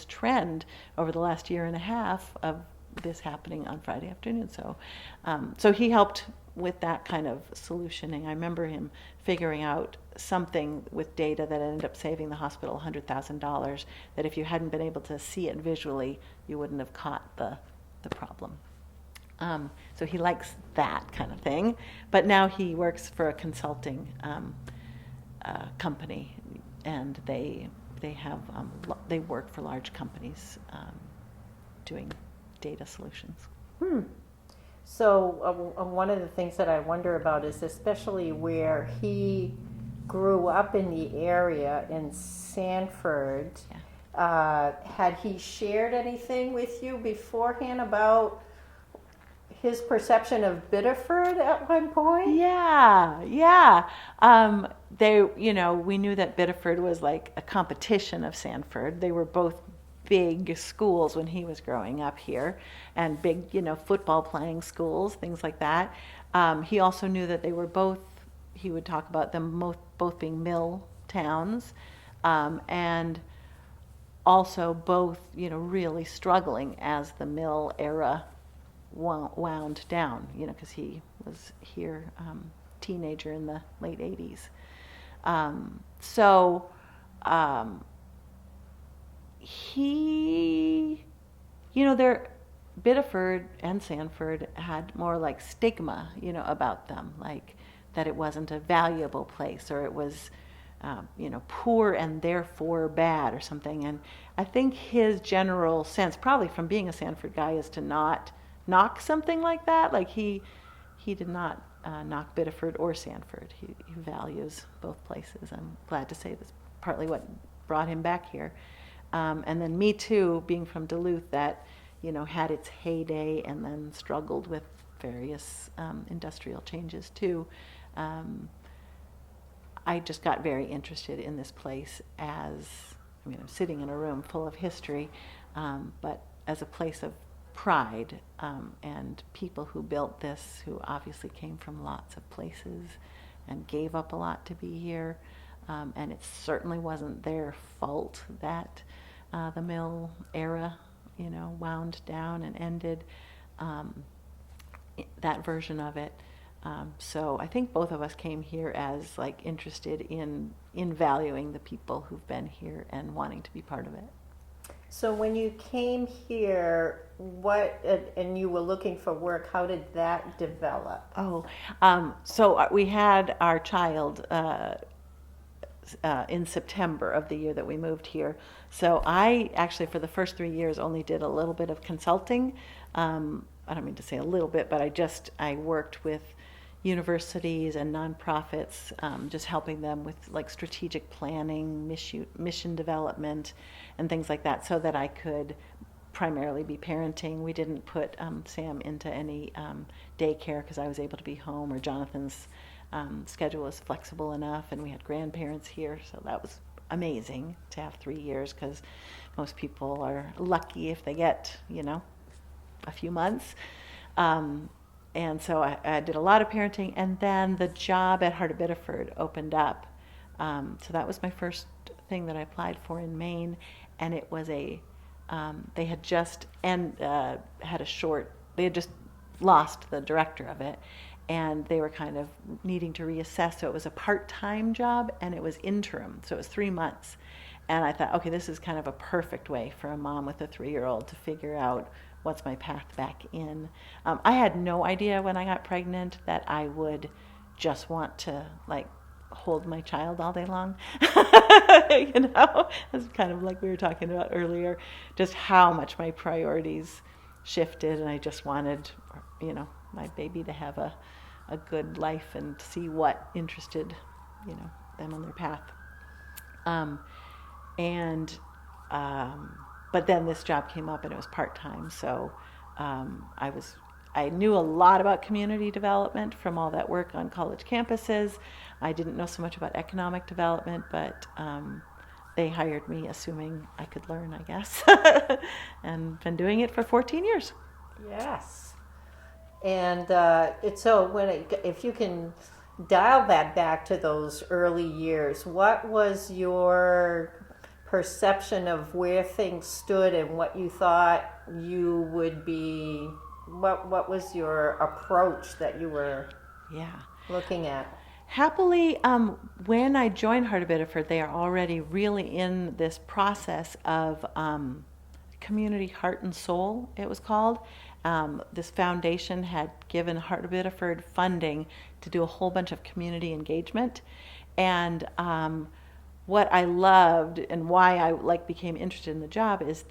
trend over the last year and a half of this happening on Friday afternoon. So he helped with that kind of solutioning. I remember him figuring out something with data that ended up saving the hospital $100,000, that if you hadn't been able to see it visually, you wouldn't have caught the problem. So he likes that kind of thing. But now he works for a consulting company, and they work for large companies doing data solutions. So one of the things that I wonder about is especially where he grew up in the area in Sanford. Yeah. Had he shared anything with you beforehand about his perception of Biddeford at one point? Yeah. We knew that Biddeford was like a competition of Sanford. They were both big schools when he was growing up here, and big, football playing schools, things like that. He also knew that they were both, he would talk about them both being mill towns, and also both, really struggling as the mill era wound down, because he was here, teenager in the late 80s. Biddeford and Sanford had more like stigma, about them, like that it wasn't a valuable place, or it was, poor and therefore bad or something. And I think his general sense, probably from being a Sanford guy, is to not knock something like that. Like he did not knock Biddeford or Sanford. He values both places. I'm glad to say that's partly what brought him back here. And then me too, being from Duluth, that had its heyday and then struggled with various industrial changes too. I just got very interested in this place I'm sitting in a room full of history, but as a place of pride, and people who built this, who obviously came from lots of places and gave up a lot to be here. And it certainly wasn't their fault that the mill era, wound down and ended, that version of it. So I think both of us came here as like interested in valuing the people who've been here and wanting to be part of it. So when you came here, and you were looking for work, how did that develop? So we had our child in September of the year that we moved here. So I actually, for the first 3 years, only did a little bit of consulting. I don't mean to say a little bit, but I worked with universities and nonprofits, just helping them with like strategic planning, mission development, and things like that, so that I could primarily be parenting. We didn't put Sam into any daycare because I was able to be home, or Jonathan's schedule was flexible enough, and we had grandparents here, so that was amazing to have 3 years, because most people are lucky if they get, a few months. And so I did a lot of parenting, and then the job at Heart of Biddeford opened up. So that was my first thing that I applied for in Maine, and it was they had just they had just lost the director of it, and they were kind of needing to reassess. So it was a part-time job, and it was interim, so it was 3 months. And I thought, okay, this is kind of a perfect way for a mom with a 3-year-old to figure out what's my path back in. I had no idea when I got pregnant that I would just want to like hold my child all day long. It's kind of like we were talking about earlier, just how much my priorities shifted, and I just wanted, my baby to have a good life and see what interested, them on their path. And but then this job came up and it was part-time, so I knew a lot about community development from all that work on college campuses. I didn't know so much about economic development, but they hired me assuming I could learn, I guess, and been doing it for 14 years. Yes. And if you can dial that back to those early years, what was your perception of where things stood and what you thought you would be? What was your approach that you were looking at? Happily, when I joined Heart of Biddeford, they are already really in this process of community heart and soul, it was called. This foundation had given Heart of Biddeford funding to do a whole bunch of community engagement. And what I loved and why I became interested in the job is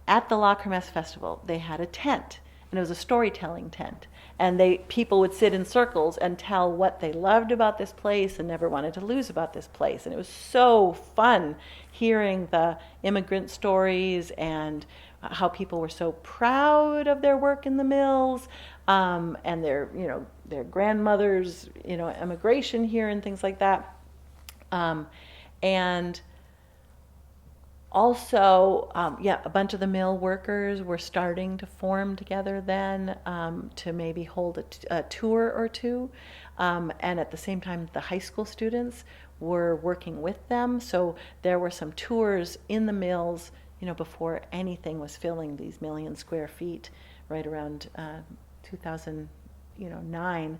at the La Kermesse Festival, they had a tent. And it was a storytelling tent. And people would sit in circles and tell what they loved about this place and never wanted to lose about this place. And it was so fun hearing the immigrant stories and how people were so proud of their work in the mills, and their grandmothers, immigration here and things like that. And also, a bunch of the mill workers were starting to form together then to maybe hold a tour or two. And at the same time, the high school students were working with them. So there were some tours in the mills, before anything was filling these 1 million square feet, right around 2009.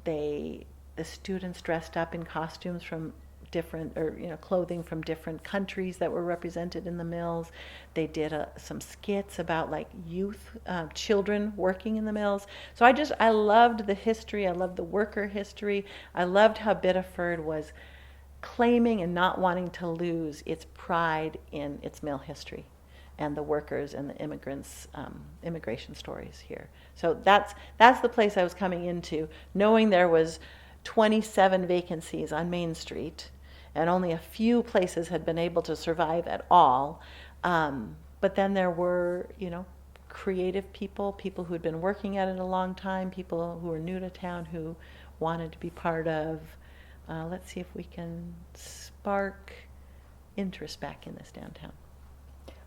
The students dressed up in costumes from different, clothing from different countries that were represented in the mills. They did some skits about youth, children working in the mills. So I loved the history. I loved the worker history. I loved how Biddeford was claiming and not wanting to lose its pride in its mill history and the workers and the immigrants, immigration stories here. So that's the place I was coming into, knowing there was 27 vacancies on Main Street, and only a few places had been able to survive at all. But then there were, creative people who had been working at it a long time, people who were new to town who wanted to be part of. Let's see if we can spark interest back in this downtown.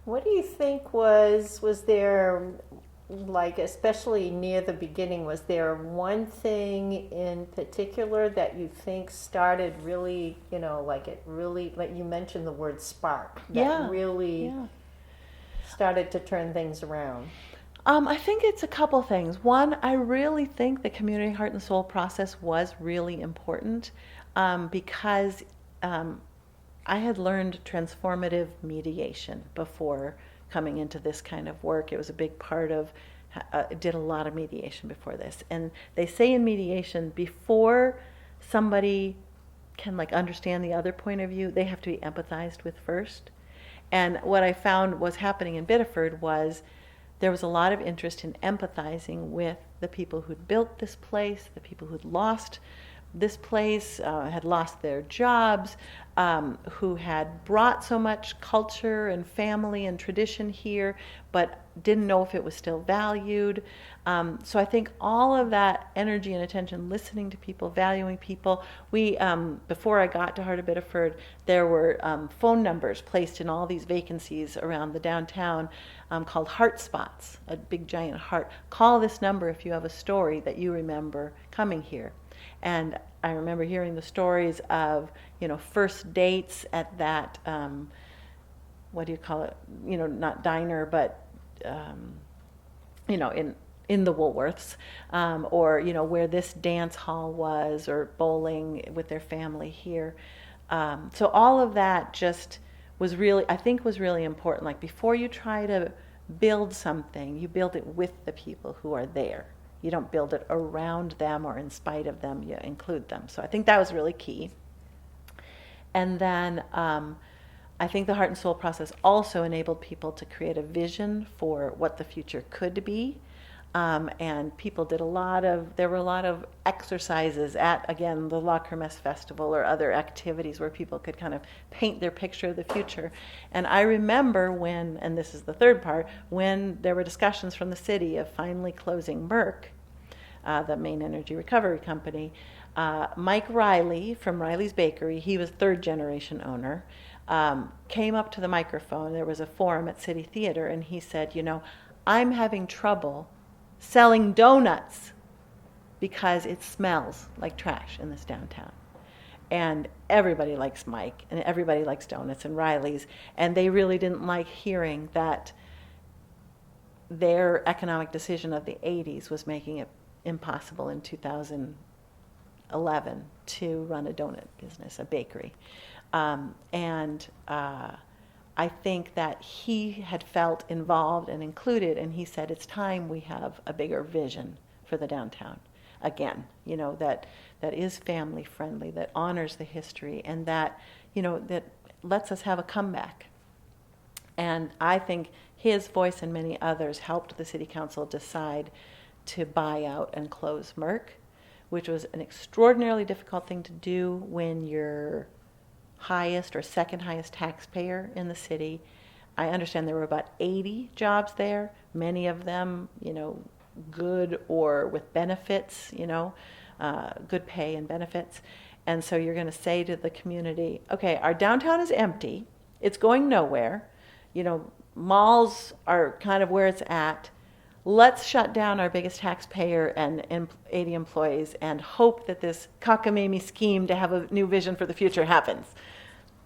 What do you think was there, especially near the beginning, was there one thing in particular that you think started really, like you mentioned the word spark, that really started to turn things around? I think it's a couple things. One, I really think the community heart and soul process was really important because I had learned transformative mediation before coming into this kind of work. It was a big part of, did a lot of mediation before this. And they say in mediation, before somebody can understand the other point of view, they have to be empathized with first. And what I found was happening in Biddeford was there was a lot of interest in empathizing with the people who'd built this place, the people who'd lost this place, had lost their jobs, who had brought so much culture and family and tradition here, but didn't know if it was still valued. So I think all of that energy and attention, listening to people, valuing people. We, before I got to Heart of Biddeford, there were phone numbers placed in all these vacancies around the downtown called heart spots, a big giant heart. Call this number if you have a story that you remember coming here. And I remember hearing the stories of, first dates at that, what do you call it? Not diner, but, in the Woolworths, or, where this dance hall was, or bowling with their family here. So all of that just was really, I think was really important. Before you try to build something, you build it with the people who are there. You don't build it around them or in spite of them, you include them. So I think that was really key. And then I think the Heart and Soul process also enabled people to create a vision for what the future could be. And people did there were a lot of exercises at, again, the La Kermesse Festival or other activities where people could kind of paint their picture of the future. And I remember when, and this is the third part, when there were discussions from the city of finally closing Merck, the main energy recovery company, Mike Riley from Riley's Bakery, he was third generation owner, came up to the microphone. There was a forum at City Theater, and he said, I'm having trouble selling donuts because it smells like trash in this downtown. And everybody likes Mike, and everybody likes donuts and Riley's, and they really didn't like hearing that their economic decision of the 80s was making it impossible in 2011 to run a donut business, a bakery. I think that he had felt involved and included, and he said, it's time we have a bigger vision for the downtown. Again, that is family friendly, that honors the history, and that, that lets us have a comeback. And I think his voice and many others helped the city council decide to buy out and close Merck, which was an extraordinarily difficult thing to do when you're highest or second highest taxpayer in the city. I understand there were about 80 jobs there, many of them, good or with benefits, good pay and benefits. And so you're going to say to the community, okay, our downtown is empty, it's going nowhere, malls are kind of where it's at. Let's shut down our biggest taxpayer and 80 employees and hope that this cockamamie scheme to have a new vision for the future happens.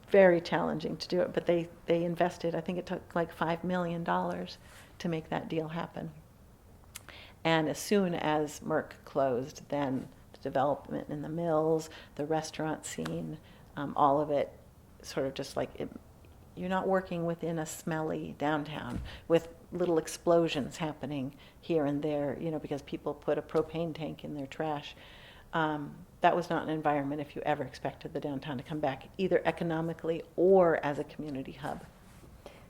Very challenging to do it, but they invested, I think it took like $5 million to make that deal happen. And as soon as Merck closed, then the development in the mills, the restaurant scene, all of it sort of just like you're not working within a smelly downtown with little explosions happening here and there, because people put a propane tank in their trash. That was not an environment if you ever expected the downtown to come back, either economically or as a community hub.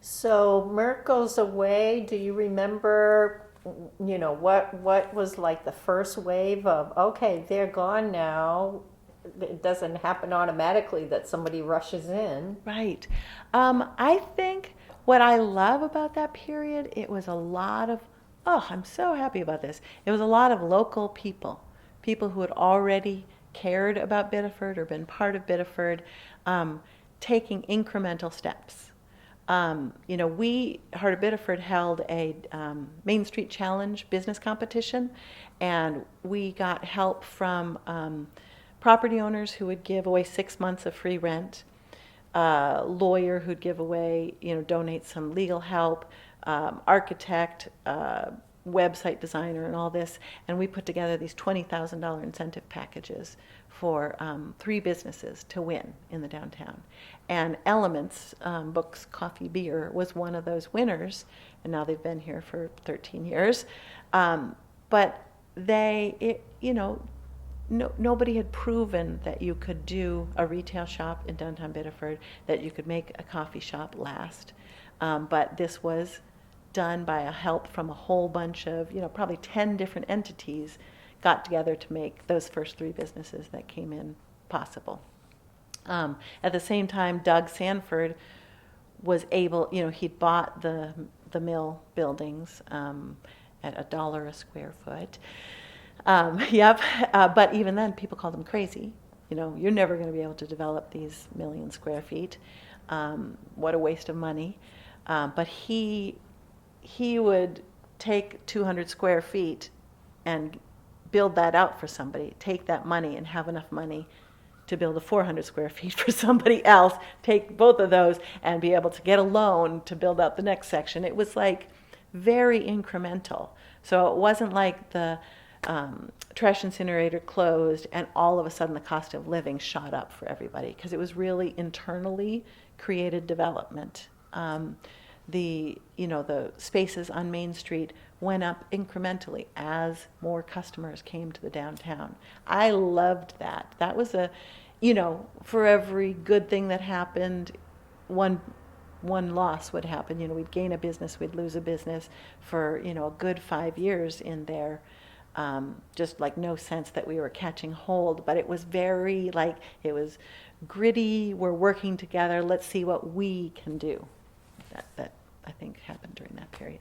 So Merck goes away. Do you remember, what was like the first wave of, okay, they're gone now? It doesn't happen automatically that somebody rushes in. Right. I think what I love about that period, it was a lot of, I'm so happy about this. It was a lot of local people who had already cared about Biddeford or been part of Biddeford, taking incremental steps. We, Heart of Biddeford, held a Main Street Challenge business competition, and we got help from property owners who would give away 6 months of free rent, lawyer who'd give away, donate some legal help, architect, website designer, and all this. And we put together these $20,000 incentive packages for 3 businesses to win in the downtown. And Elements, Books, Coffee, Beer, was one of those winners. And now they've been here for 13 years. But nobody had proven that you could do a retail shop in downtown Biddeford, that you could make a coffee shop last. But this was done by a help from a whole bunch of, probably 10 different entities got together to make those first 3 businesses that came in possible. At the same time, Doug Sanford was able, he'd bought the mill buildings at $1 a square foot. But even then, people called him crazy. You're never going to be able to develop these 1 million square feet. What a waste of money. But he would take 200 square feet and build that out for somebody, take that money and have enough money to build a 400 square feet for somebody else, take both of those and be able to get a loan to build out the next section. It was like very incremental. So it wasn't like the trash incinerator closed and all of a sudden the cost of living shot up for everybody, because it was really internally created development. the spaces on Main Street went up incrementally as more customers came to the downtown. I loved that. That was for every good thing that happened, one loss would happen. We'd gain a business, we'd lose a business for, a good 5 years in there. Just like no sense that we were catching hold, but it was very it was gritty. We're working together. Let's see what we can do. That I think happened during that period.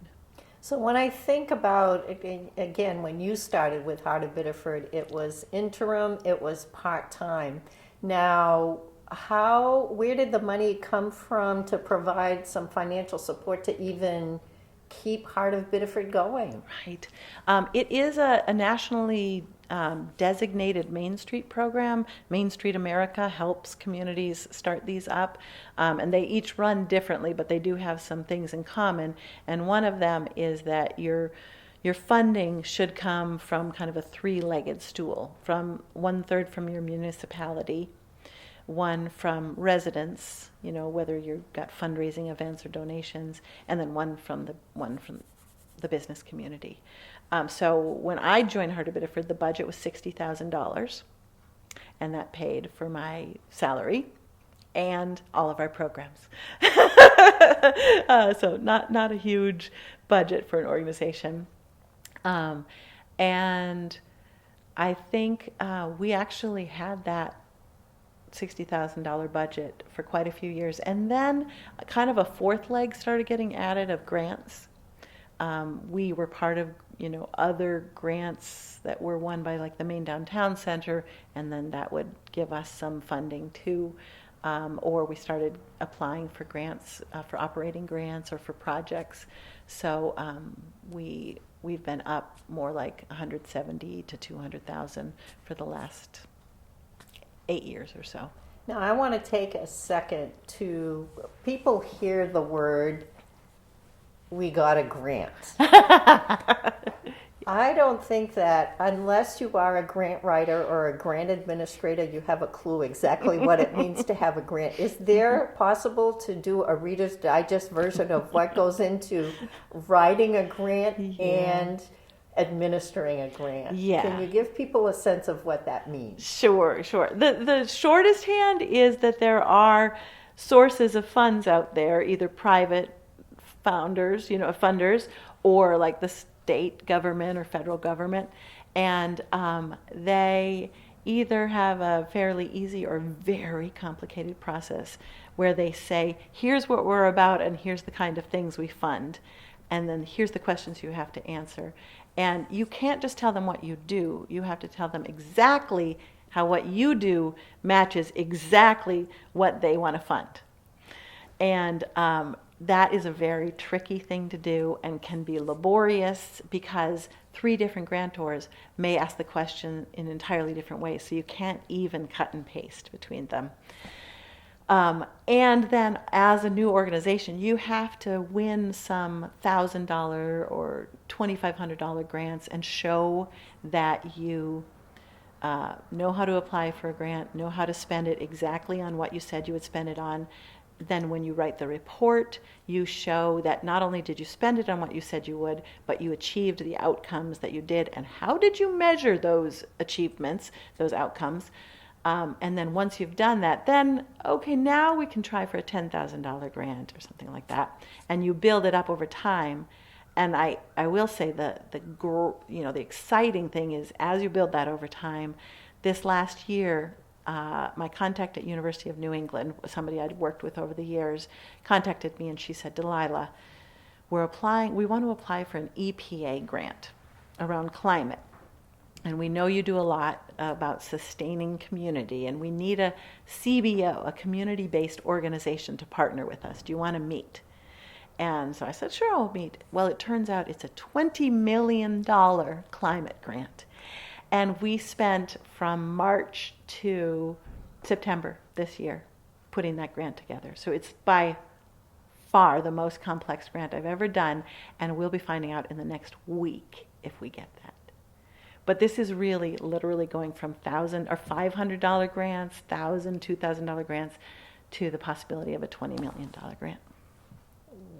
So when I think about, again, when you started with Heart of Biddeford, it was interim, it was part-time. Now, where did the money come from to provide some financial support to even keep Heart of Biddeford going? Right. It is a nationally designated Main Street program. Main Street America helps communities start these up, and they each run differently, but they do have some things in common. And one of them is that your funding should come from kind of a three-legged stool, from 1/3 from your municipality, one from residents, whether you've got fundraising events or donations, and then one from the business community. So when I joined Heart of Biddeford, the budget was $60,000, and that paid for my salary and all of our programs. So not a huge budget for an organization. And I think we actually had that $60,000 budget for quite a few years. And then kind of a fourth leg started getting added of grants. We were part of, other grants that were won by the Main Downtown Center, and then that would give us some funding too. Or we started applying for grants, for operating grants or for projects. So we've been up more like 170 to 200,000 for the last 8 years or so. Now, I want to take a second to, people hear the word, we got a grant. I don't think that unless you are a grant writer or a grant administrator, you have a clue exactly what it means to have a grant. Is there possible to do a Reader's Digest version of what goes into writing a grant and administering a grant? Yeah. Can you give people a sense of what that means? Sure. The shortest hand is that there are sources of funds out there, either private funders, or like the state government or federal government, and they either have a fairly easy or very complicated process where they say, here's what we're about and here's the kind of things we fund, and then here's the questions you have to answer. And you can't just tell them what you do. You have to tell them exactly how what you do matches exactly what they want to fund. And that is a very tricky thing to do and can be laborious because 3 different grantors may ask the question in entirely different ways, so you can't even cut and paste between them. And then as a new organization, you have to win some $1,000 or $2,500 grants and show that you know how to apply for a grant, know how to spend it exactly on what you said you would spend it on. Then when you write the report, you show that not only did you spend it on what you said you would, but you achieved the outcomes that you did. And how did you measure those achievements, those outcomes? And then once you've done that, then, okay, now we can try for a $10,000 grant or something like that. And you build it up over time. And I will say the exciting thing is as you build that over time, this last year, my contact at University of New England, somebody I'd worked with over the years, contacted me and she said, Delilah, we want to apply for an EPA grant around climate. And we know you do a lot about sustaining community, and we need a CBO, a community-based organization, to partner with us. Do you want to meet? And so I said, sure, I'll meet. Well, it turns out it's a $20 million climate grant. And we spent from March to September this year putting that grant together. So it's by far the most complex grant I've ever done, and we'll be finding out in the next week if we get that. But this is really literally going from $1,000 or $500 grants, $1,000, $2,000 grants to the possibility of a $20 million grant.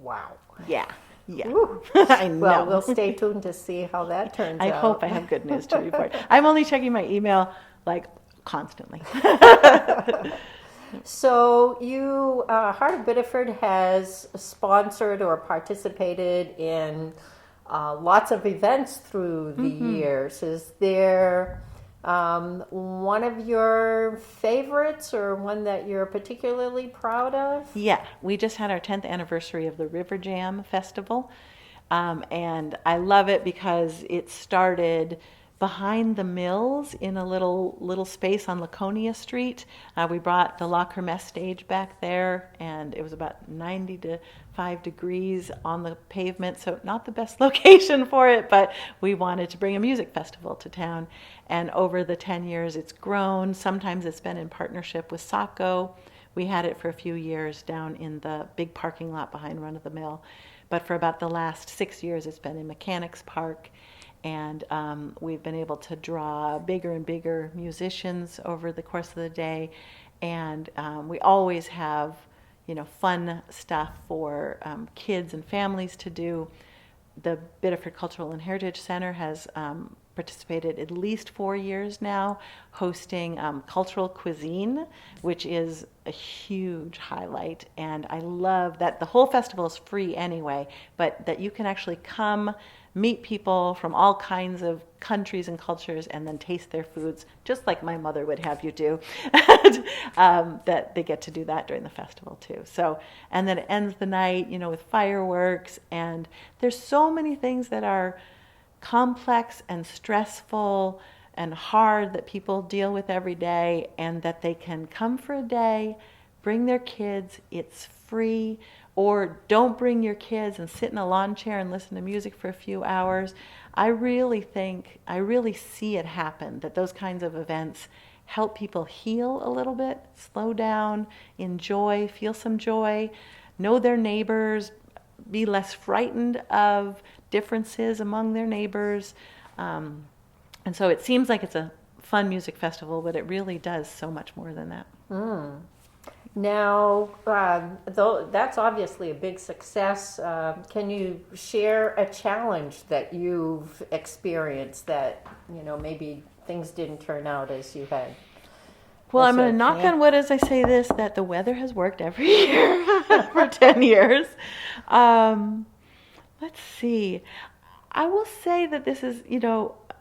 Wow. Yeah. Yeah. Ooh. I know. Well, we'll stay tuned to see how that turns I out. hope I have good news to report. I'm only checking my email like constantly. So you, Heart of Biddeford has sponsored or participated in lots of events through the years. Is there one of your favorites or one that you're particularly proud of? Yeah, we just had our 10th anniversary of the River Jam Festival. And I love it because it started behind the mills in a little space on Laconia Street. We brought the La Kermesse stage back there, and it was about 95 degrees on the pavement, so not the best location for it, but we wanted to bring a music festival to town. And over the 10 years, it's grown. Sometimes it's been in partnership with Saco. We had it for a few years down in the big parking lot behind Run of the Mill. But for about the last 6 years, it's been in Mechanics Park. And we've been able to draw bigger and bigger musicians over the course of the day. And we always have, fun stuff for kids and families to do. The Biddeford Cultural and Heritage Center has participated at least 4 years now, hosting cultural cuisine, which is a huge highlight. And I love that the whole festival is free anyway, but that you can actually come meet people from all kinds of countries and cultures and then taste their foods, just like my mother would have you do. That they get to do that during the festival too. So, and then it ends the night, with fireworks. And there's so many things that are complex and stressful and hard that people deal with every day, and that they can come for a day, bring their kids, it's free, or don't bring your kids and sit in a lawn chair and listen to music for a few hours. I really see it happen, that those kinds of events help people heal a little bit, slow down, enjoy, feel some joy, know their neighbors, be less frightened of differences among their neighbors. And so it seems like it's a fun music festival, but it really does so much more than that. Now, though that's obviously a big success, can you share a challenge that you've experienced that, maybe things didn't turn out as you had? Well, I'm going to knock on wood as I say this, that the weather has worked every year for 10 years. Let's see. I will say that this is,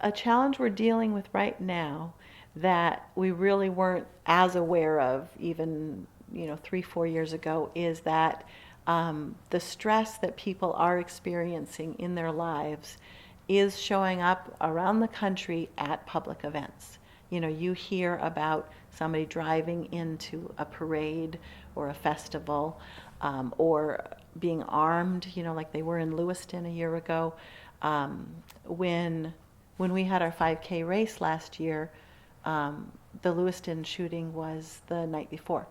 a challenge we're dealing with right now that we really weren't as aware of even, 3-4 years ago, is that the stress that people are experiencing in their lives is showing up around the country at public events. You hear about somebody driving into a parade or a festival, or being armed, like they were in Lewiston a year ago. When we had our 5K race last year, the Lewiston shooting was the night before.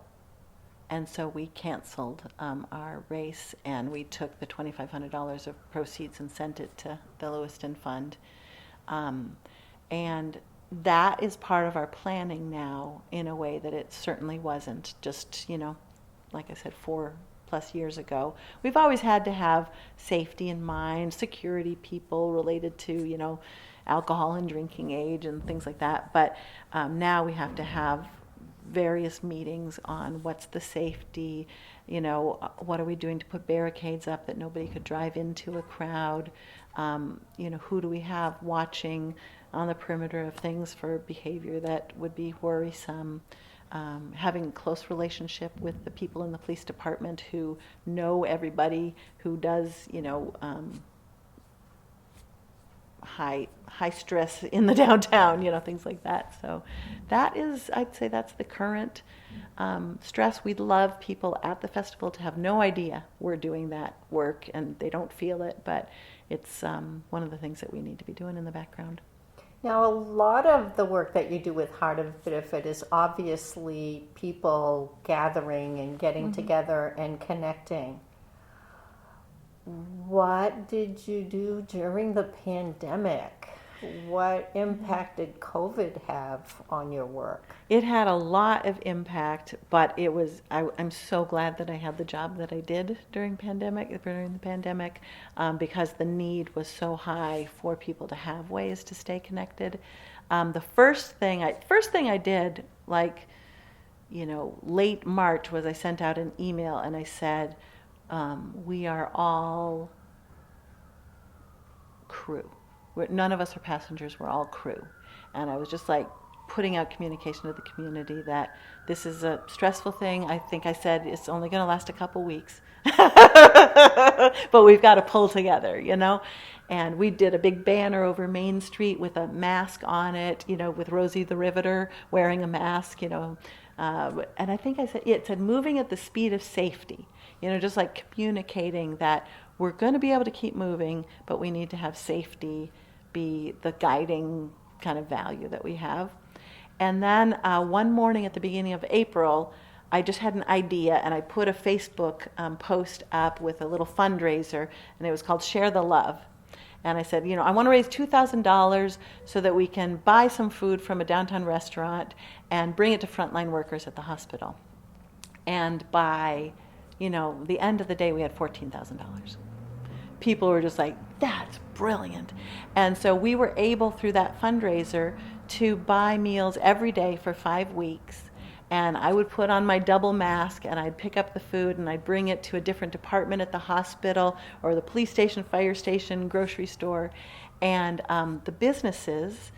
And so we canceled our race, and we took the $2,500 of proceeds and sent it to the Lewiston Fund. And that is part of our planning now in a way that it certainly wasn't just, like I said, 4+ years ago. We've always had to have safety in mind, security people related to, alcohol and drinking age and things like that. But now we have to have various meetings on what's the safety, what are we doing to put barricades up that nobody could drive into a crowd, who do we have watching on the perimeter of things for behavior that would be worrisome, having a close relationship with the people in the police department who know everybody who does, high stress in the downtown, things like that. So I'd say that's the current stress. We'd love people at the festival to have no idea we're doing that work and they don't feel it, but it's one of the things that we need to be doing in the background. Now, a lot of the work that you do with Heart of Biddeford is obviously people gathering and getting together and connecting. What did you do during the pandemic? What impact did COVID have on your work? It had a lot of impact, but I'm so glad that I had the job that I did during the pandemic, because the need was so high for people to have ways to stay connected. The first thing I did, like, late March, was I sent out an email and I said, we are all crew. None of us are passengers, we're all crew. And I was just like putting out communication to the community that this is a stressful thing. I think I said it's only going to last a couple weeks, but we've got to pull together, And we did a big banner over Main Street with a mask on it, with Rosie the Riveter wearing a mask, and I think it said moving at the speed of safety, just like communicating that we're going to be able to keep moving, but we need to have safety be the guiding kind of value that we have. And then one morning at the beginning of April, I just had an idea, and I put a Facebook post up with a little fundraiser, and it was called Share the Love. And I said, I want to raise $2,000 so that we can buy some food from a downtown restaurant and bring it to frontline workers at the hospital. And by, the end of the day, we had $14,000. People were just like, that's brilliant. And so we were able, through that fundraiser, to buy meals every day for 5 weeks. And I would put on my double mask, and I'd pick up the food, and I'd bring it to a different department at the hospital or the police station, fire station, grocery store. And the businesses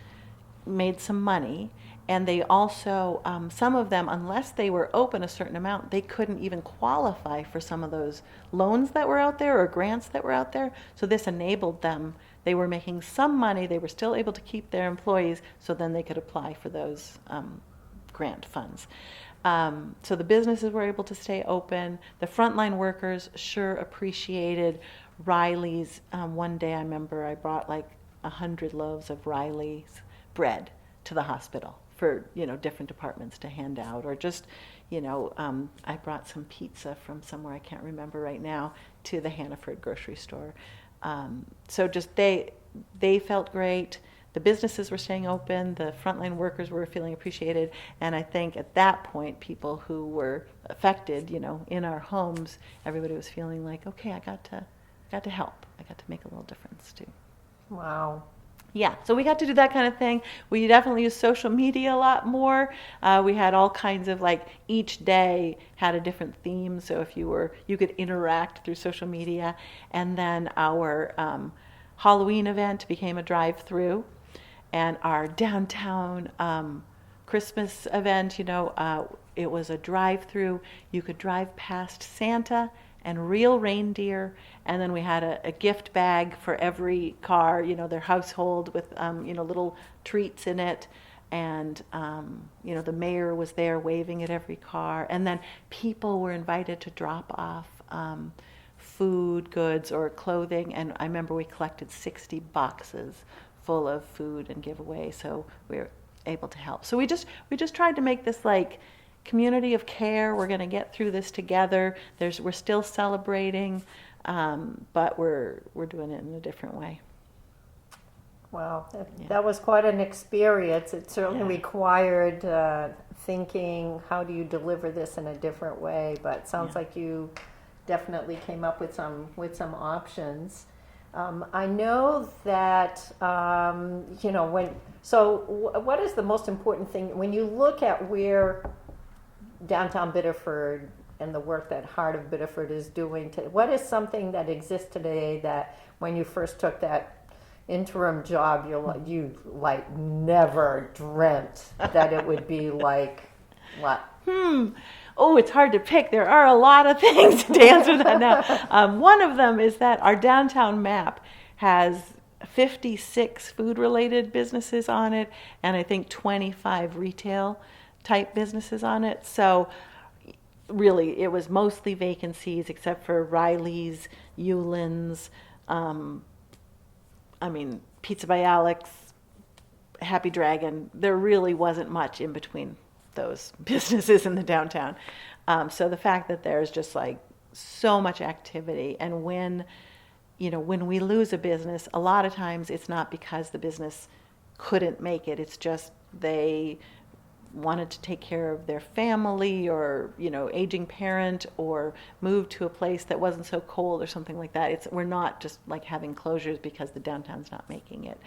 made some money. And they also, some of them, unless they were open a certain amount, they couldn't even qualify for some of those loans that were out there or grants that were out there. So this enabled them. They were making some money. They were still able to keep their employees, so then they could apply for those grant funds. So the businesses were able to stay open. The frontline workers sure appreciated Riley's. One day I remember I brought like 100 loaves of Riley's bread to the hospital for different departments to hand out, or just I brought some pizza from somewhere I can't remember right now to the Hannaford grocery store. So just they felt great. The businesses were staying open. The frontline workers were feeling appreciated, and I think at that point, people who were affected, in our homes, everybody was feeling like, okay, I got to help. I got to make a little difference too. Wow. Yeah, so we got to do that kind of thing. We definitely used social media a lot more. We had all kinds of, each day had a different theme, so if you could interact through social media. And then our Halloween event became a drive-through, and our downtown Christmas event, it was a drive-through. You could drive past Santa and real reindeer, and then we had a gift bag for every car, their household with little treats in it, and the mayor was there waving at every car, and then people were invited to drop off food, goods, or clothing, and I remember we collected 60 boxes full of food and giveaway, so we were able to help. So we just tried to make this community of care. We're going to get through this together. We're still celebrating, but we're doing it in a different way. Wow, that was quite an experience. It certainly required thinking, how do you deliver this in a different way? But it sounds like you definitely came up with some options. I know that what is the most important thing when you look at where downtown Biddeford and the work that Heart of Biddeford is doing? What is something that exists today that when you first took that interim job, you never dreamt that it would be like what? Oh, it's hard to pick. There are a lot of things to answer that now. One of them is that our downtown map has 56 food-related businesses on it, and I think 25 retail-type businesses on it. So really, it was mostly vacancies, except for Riley's, Euland's, Pizza by Alex, Happy Dragon. There really wasn't much in between those businesses in the downtown. So the fact that there's just so much activity, and when when we lose a business, a lot of times it's not because the business couldn't make it. It's just they wanted to take care of their family or, aging parent, or move to a place that wasn't so cold or something like that. We're not just like having closures because the downtown's not making it.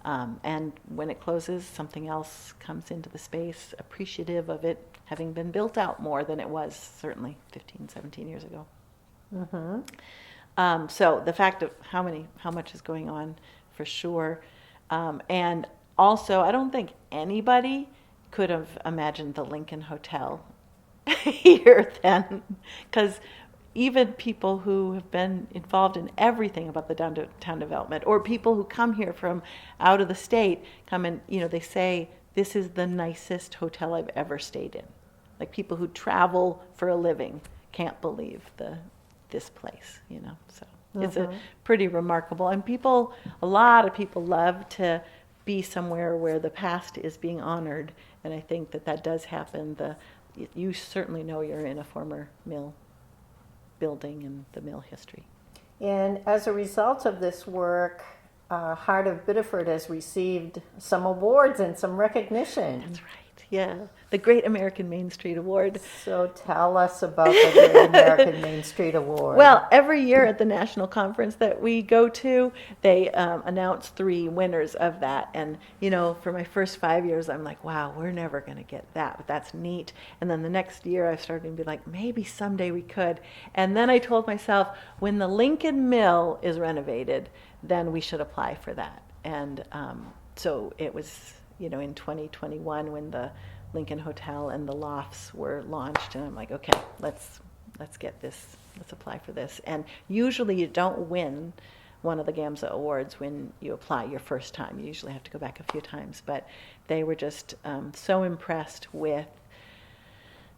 And when it closes, something else comes into the space, appreciative of it having been built out more than it was certainly 15, 17 years ago. Mm-hmm. So the fact of how much is going on, for sure. And also, I don't think anybody could have imagined the Lincoln Hotel here then, because even people who have been involved in everything about the downtown development, or people who come here from out of the state, come and, they say, this is the nicest hotel I've ever stayed in. Like, people who travel for a living can't believe this place, so it's a pretty remarkable. And a lot of people love to be somewhere where the past is being honored, and I think that does happen. You certainly know you're in a former mill building and the mill history. And as a result of this work, Heart of Biddeford has received some awards and some recognition. That's right. Yeah, the Great American Main Street Award. So tell us about the Great American Main Street Award. Well, every year at the national conference that we go to, they announce 3 winners of that. And, for my first 5 years, I'm like, wow, we're never going to get that, but that's neat. And then the next year, I started to be like, maybe someday we could. And then I told myself, when the Lincoln Mill is renovated, then we should apply for that. And so it was, in 2021 when the Lincoln Hotel and the lofts were launched, and I'm like, okay, let's get this, let's apply for this. And usually you don't win one of the GAMSA awards when you apply your first time. You usually have to go back a few times, but they were just so impressed with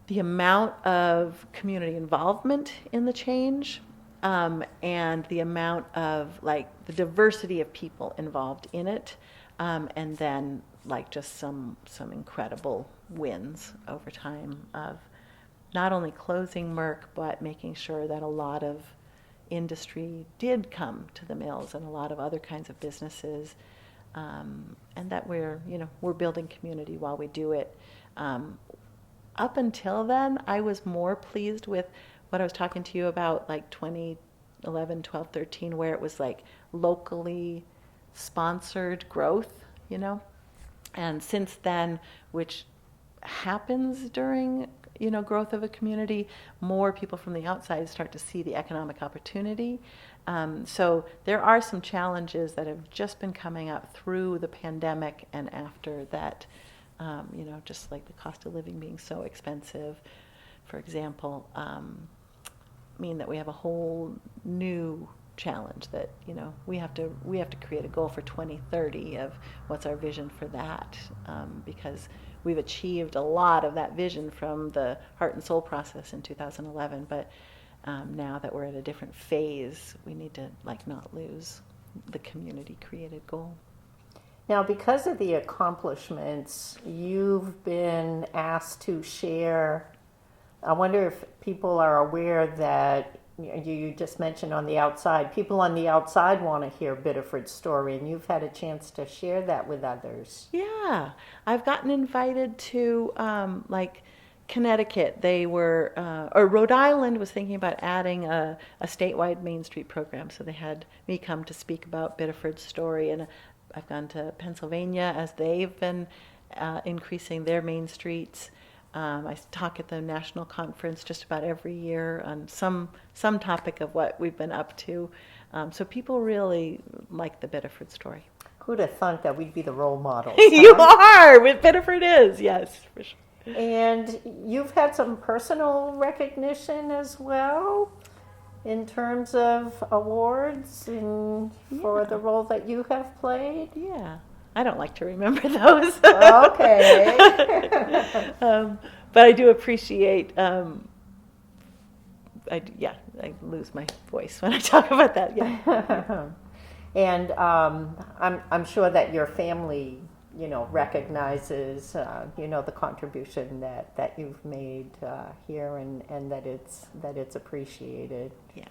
the amount of community involvement in the change, and the amount of the diversity of people involved in it, and then just some incredible wins over time of not only closing Merck, but making sure that a lot of industry did come to the mills, and a lot of other kinds of businesses, and that we're building community while we do it. Up until then, I was more pleased with what I was talking to you about, 2011, 12, 13, where it was locally sponsored growth, And since then, which happens during, growth of a community, more people from the outside start to see the economic opportunity. So there are some challenges that have just been coming up through the pandemic and after that, just like the cost of living being so expensive, for example, mean that we have a whole new challenge that we have to create a goal for 2030 of what's our vision for that, because we've achieved a lot of that vision from the heart and soul process in 2011, but now that we're at a different phase, we need to not lose the community created goal. Now, because of the accomplishments, you've been asked to share. I wonder if people are aware that you just mentioned on the outside, people on the outside want to hear Biddeford's story, and you've had a chance to share that with others. Yeah, I've gotten invited to Connecticut. They were, or Rhode Island was thinking about adding a statewide Main Street program, so they had me come to speak about Biddeford's story, and I've gone to Pennsylvania as they've been increasing their Main Streets. I talk at the national conference just about every year on some topic of what we've been up to. So people really like the Biddeford story. Who'd have thought that we'd be the role models? You are! Biddeford is, yes, for sure. And you've had some personal recognition as well in terms of awards and for the role that you have played? Yeah. I don't like to remember those. Okay. But I do appreciate, I lose my voice when I talk about that, yeah. And I'm sure that your family, recognizes, the contribution that you've made here, and that it's appreciated. Yeah.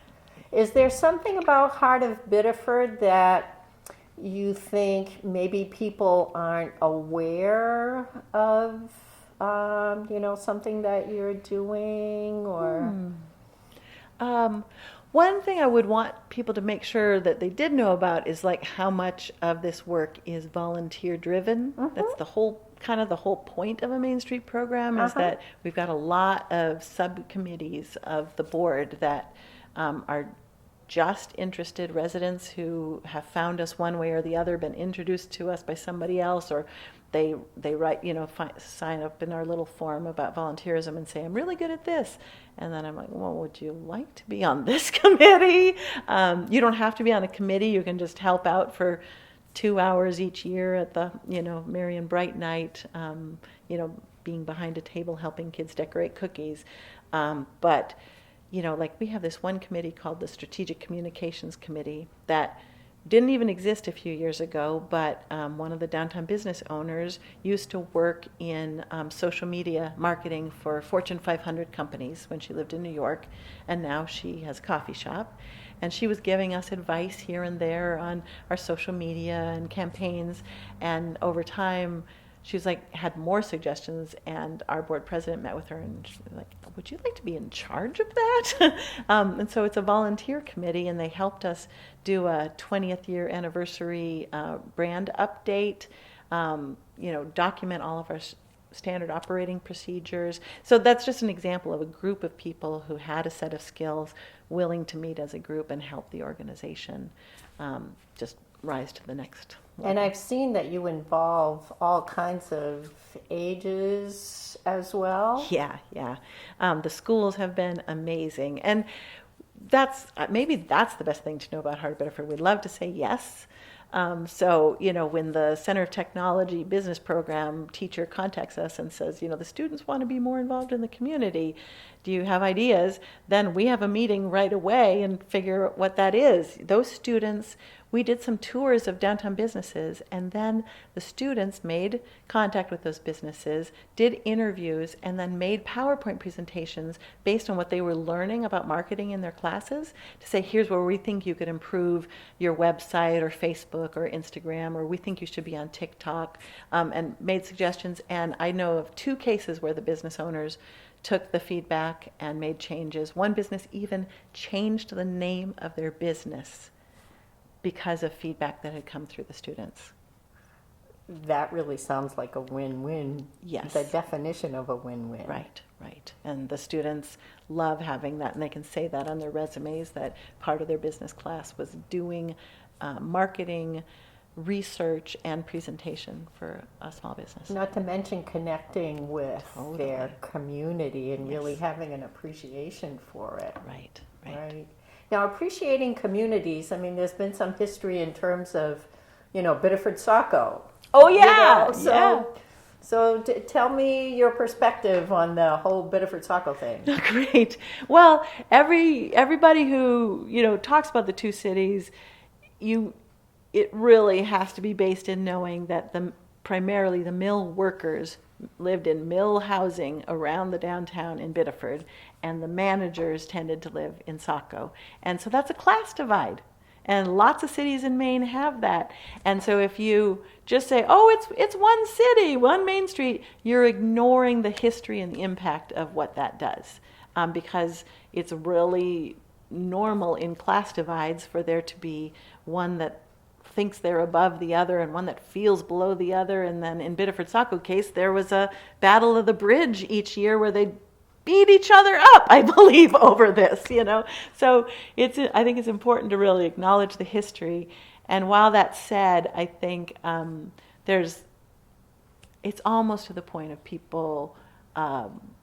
Is there something about Heart of Biddeford that you think maybe people aren't aware of, something that you're doing, or? One thing I would want people to make sure that they did know about is like how much of this work is volunteer driven. That's the whole the whole point of a Main Street program is that we've got a lot of subcommittees of the board that are just interested residents who have found us one way or the other, been introduced to us by somebody else, or they write, sign up in our little form about volunteerism and say, I'm really good at this. And then I'm like, well, would you like to be on this committee? You don't have to be on a committee. You can just help out for 2 hours each year at the, Merry and Bright Night, being behind a table helping kids decorate cookies. But like we have this one committee called the Strategic Communications Committee that didn't even exist a few years ago, but one of the downtown business owners used to work in social media marketing for Fortune 500 companies when she lived in New York, and now she has a coffee shop. And she was giving us advice here and there on our social media and campaigns, and over time she was had more suggestions, and our board president met with her and she was like, would you like to be in charge of that? And so it's a volunteer committee, and they helped us do a 20th year anniversary brand update, document all of our standard operating procedures. So that's just an example of a group of people who had a set of skills willing to meet as a group and help the organization just rise to the next level. And I've seen that you involve all kinds of ages as well. Yeah. The schools have been amazing. And maybe that's the best thing to know about Heart of Biddeford. We'd love to say yes. So, when the Center of Technology business program teacher contacts us and says, the students want to be more involved in the community, do you have ideas? Then we have a meeting right away and figure out what that is. Those students, we did some tours of downtown businesses, and then the students made contact with those businesses, did interviews, and then made PowerPoint presentations based on what they were learning about marketing in their classes to say, here's where we think you could improve your website or Facebook or Instagram, or we think you should be on TikTok, and made suggestions. And I know of 2 cases where the business owners took the feedback and made changes. One business even changed the name of their business because of feedback that had come through the students. That really sounds like a win-win. Yes. The definition of a win-win. Right. And the students love having that, and they can say that on their resumes that part of their business class was doing marketing, research, and presentation for a small business. Not to mention connecting with their community and really having an appreciation for it. Right. Now, appreciating communities, there's been some history in terms of, Biddeford-Saco. Oh, yeah. So tell me your perspective on the whole Biddeford-Saco thing. Great. Well, everybody who, talks about the 2 cities, it really has to be based in knowing that primarily the mill workers lived in mill housing around the downtown in Biddeford, and the managers tended to live in Saco. And so that's a class divide. And lots of cities in Maine have that. And so if you just say, it's one city, one Main Street, you're ignoring the history and the impact of what that does. Because it's really normal in class divides for there to be one that thinks they're above the other and one that feels below the other. And then in Biddeford-Saco case, there was a battle of the bridge each year where they beat each other up, I believe, over this, So I think it's important to really acknowledge the history. And while that's said, I think it's almost to the point of people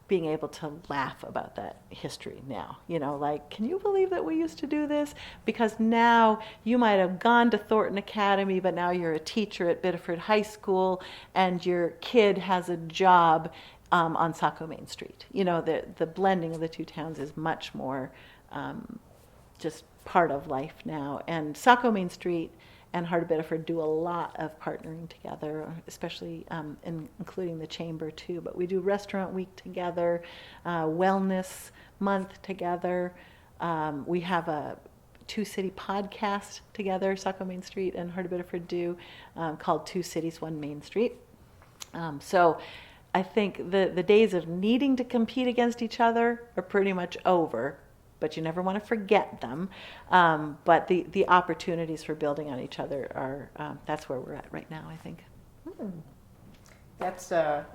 being able to laugh about that history now. Can you believe that we used to do this? Because now you might have gone to Thornton Academy, but now you're a teacher at Biddeford High School, and your kid has a job on Saco Main Street. The blending of the 2 towns is much more just part of life now. And Saco Main Street and Heart of Biddeford do a lot of partnering together, especially including the chamber too. But we do restaurant week together, wellness month together. We have a two city podcast together, Saco Main Street and Heart of Biddeford do, called Two Cities, One Main Street. So I think the days of needing to compete against each other are pretty much over, but you never want to forget them. But the opportunities for building on each other are, that's where we're at right now, I think. That's a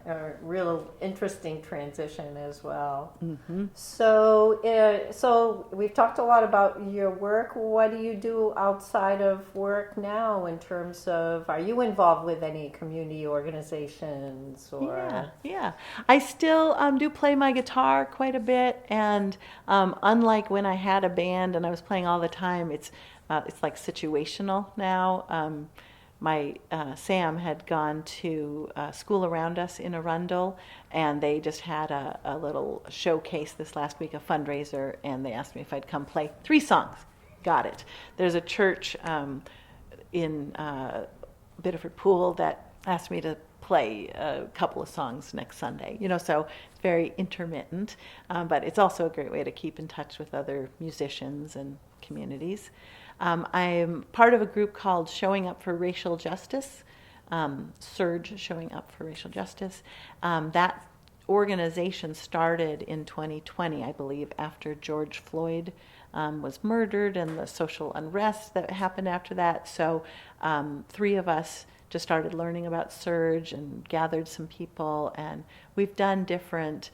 real interesting transition as well. Mm-hmm. So we've talked a lot about your work. What do you do outside of work now in terms of, are you involved with any community organizations? Or? Yeah. I still do play my guitar quite a bit, and unlike when I had a band and I was playing all the time, it's like situational now. My Sam had gone to school around us in Arundel, and they just had a little showcase this last week, a fundraiser, and they asked me if I'd come play 3 songs. Got it. There's a church in Biddeford Pool that asked me to play a couple of songs next Sunday. So it's very intermittent, but it's also a great way to keep in touch with other musicians and communities. I'm part of a group called Showing Up for Racial Justice, Surge Showing Up for Racial Justice. That organization started in 2020, I believe, after George Floyd was murdered and the social unrest that happened after that. So 3 of us just started learning about Surge and gathered some people, and we've done different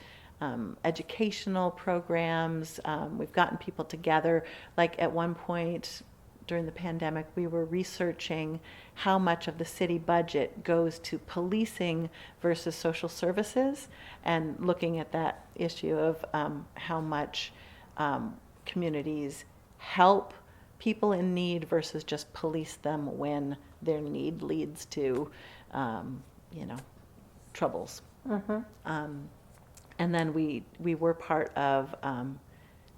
educational programs. We've gotten people together. Like at one point during the pandemic, we were researching how much of the city budget goes to policing versus social services, and looking at that issue of how much communities help people in need versus just police them when their need leads to, troubles. Mm-hmm. And then we were part of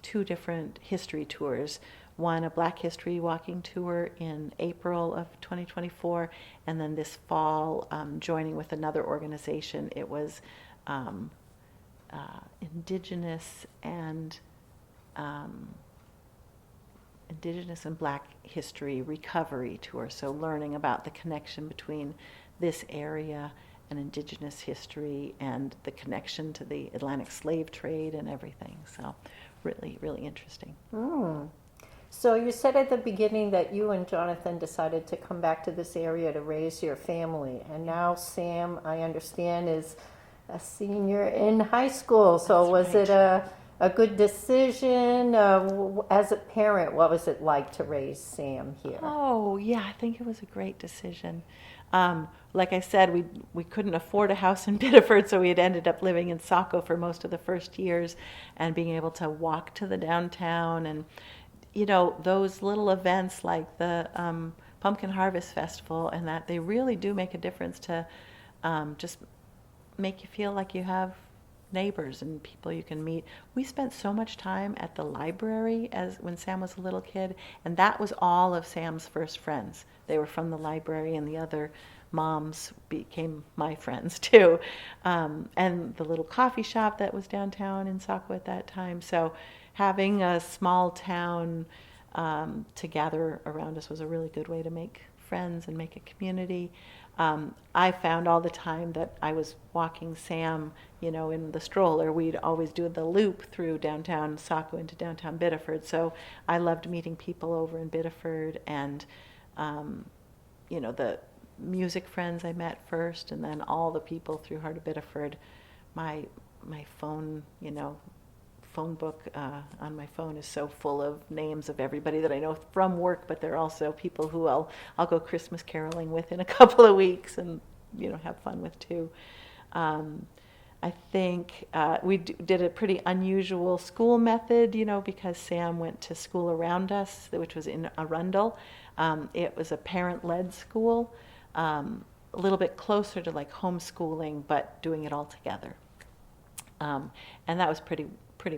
2 different history tours. One, a Black History walking tour in April of 2024, and then this fall, joining with another organization. It was Indigenous and Black History Recovery Tour. So learning about the connection between this area and Indigenous history and the connection to the Atlantic slave trade and everything. So really, really interesting. So you said at the beginning that you and Jonathan decided to come back to this area to raise your family. And now Sam, I understand, is a senior in high school. So was it a good decision? As a parent, what was it like to raise Sam here? Oh, yeah, I think it was a great decision. Like I said, we couldn't afford a house in Biddeford, so we had ended up living in Saco for most of the first years, and being able to walk to the downtown and, those little events like the Pumpkin Harvest Festival, and that they really do make a difference to just make you feel like you have neighbors and people you can meet. We spent so much time at the library when Sam was a little kid, and that was all of Sam's first friends. They were from the library, and the other moms became my friends too. And the little coffee shop that was downtown in Saco at that time. So having a small town to gather around us was a really good way to make friends and make a community. I found all the time that I was walking Sam, in the stroller. We'd always do the loop through downtown Saco into downtown Biddeford. So I loved meeting people over in Biddeford, and the music friends I met first, and then all the people through Heart of Biddeford. My phone, phone book on my phone is so full of names of everybody that I know from work, but they're also people who I'll go Christmas caroling with in a couple of weeks and have fun with too. I think we did a pretty unusual school method, because Sam went to school around us, which was in Arundel. It was a parent-led school, a little bit closer to like homeschooling, but doing it all together. And that was pretty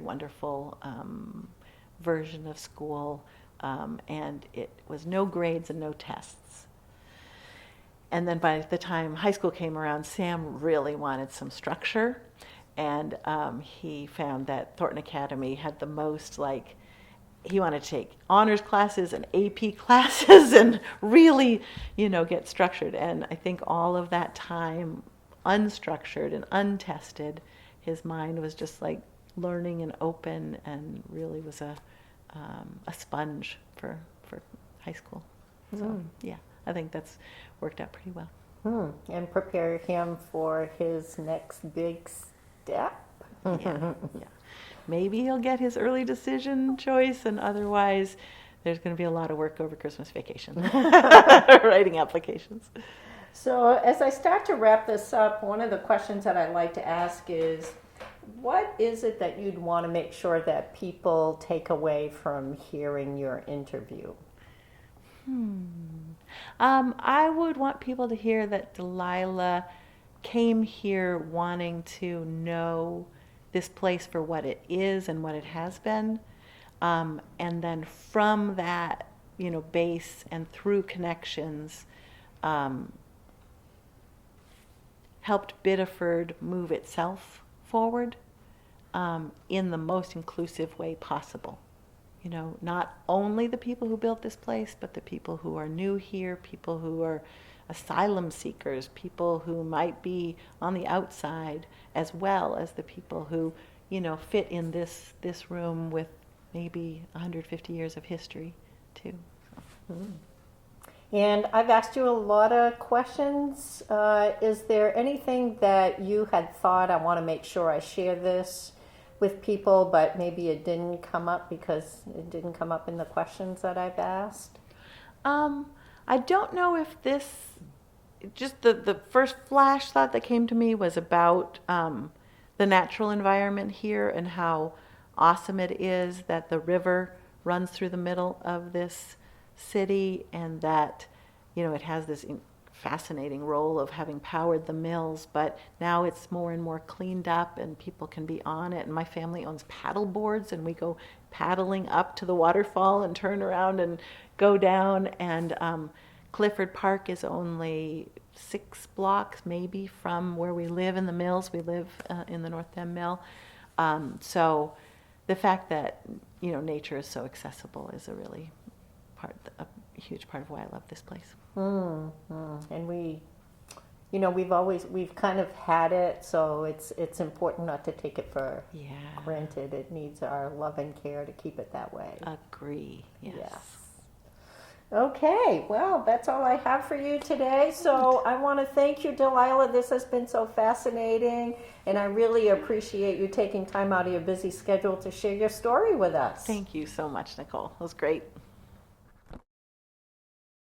wonderful version of school, and it was no grades and no tests. And then by the time high school came around, Sam really wanted some structure, and he found that Thornton Academy had the most he wanted to take honors classes and AP classes and really, get structured. And I think all of that time, unstructured and untested, his mind was just like learning and open, and really was a sponge for high school. So yeah, I think that's worked out pretty well. And prepare him for his next big step. Yeah. Maybe he'll get his early decision choice, and otherwise there's going to be a lot of work over Christmas vacation writing applications. So as I start to wrap this up, one of the questions that I like to ask is, what is it that you'd want to make sure that people take away from hearing your interview? I would want people to hear that Delilah came here wanting to know this place for what it is and what it has been. And then from that, base and through connections, helped Biddeford move itself forward in the most inclusive way possible. Not only the people who built this place, but the people who are new here, people who are asylum seekers, people who might be on the outside, as well as the people who, fit in this room with maybe 150 years of history, too. And I've asked you a lot of questions. Is there anything that you had thought, I want to make sure I share this with people, but maybe it didn't come up because it didn't come up in the questions that I've asked? I don't know if this, just the first flash thought that came to me was about the natural environment here and how awesome it is that the river runs through the middle of this city, and that, it has this fascinating role of having powered the mills, but now it's more and more cleaned up and people can be on it. And my family owns paddle boards, and we go paddling up to the waterfall and turn around and go down. And Clifford Park is only 6 blocks maybe from where we live in the mills. We live in the North End Mill. So the fact that, nature is so accessible is a really a huge part of why I love this place. And we've kind of had it, so it's important not to take it for granted. It needs our love and care to keep it that way. Agree. Yes. Okay, well, that's all I have for you today. So I want to thank you, Delilah. This has been so fascinating, and I really appreciate you taking time out of your busy schedule to share your story with us. Thank you so much, Nicole. It was great.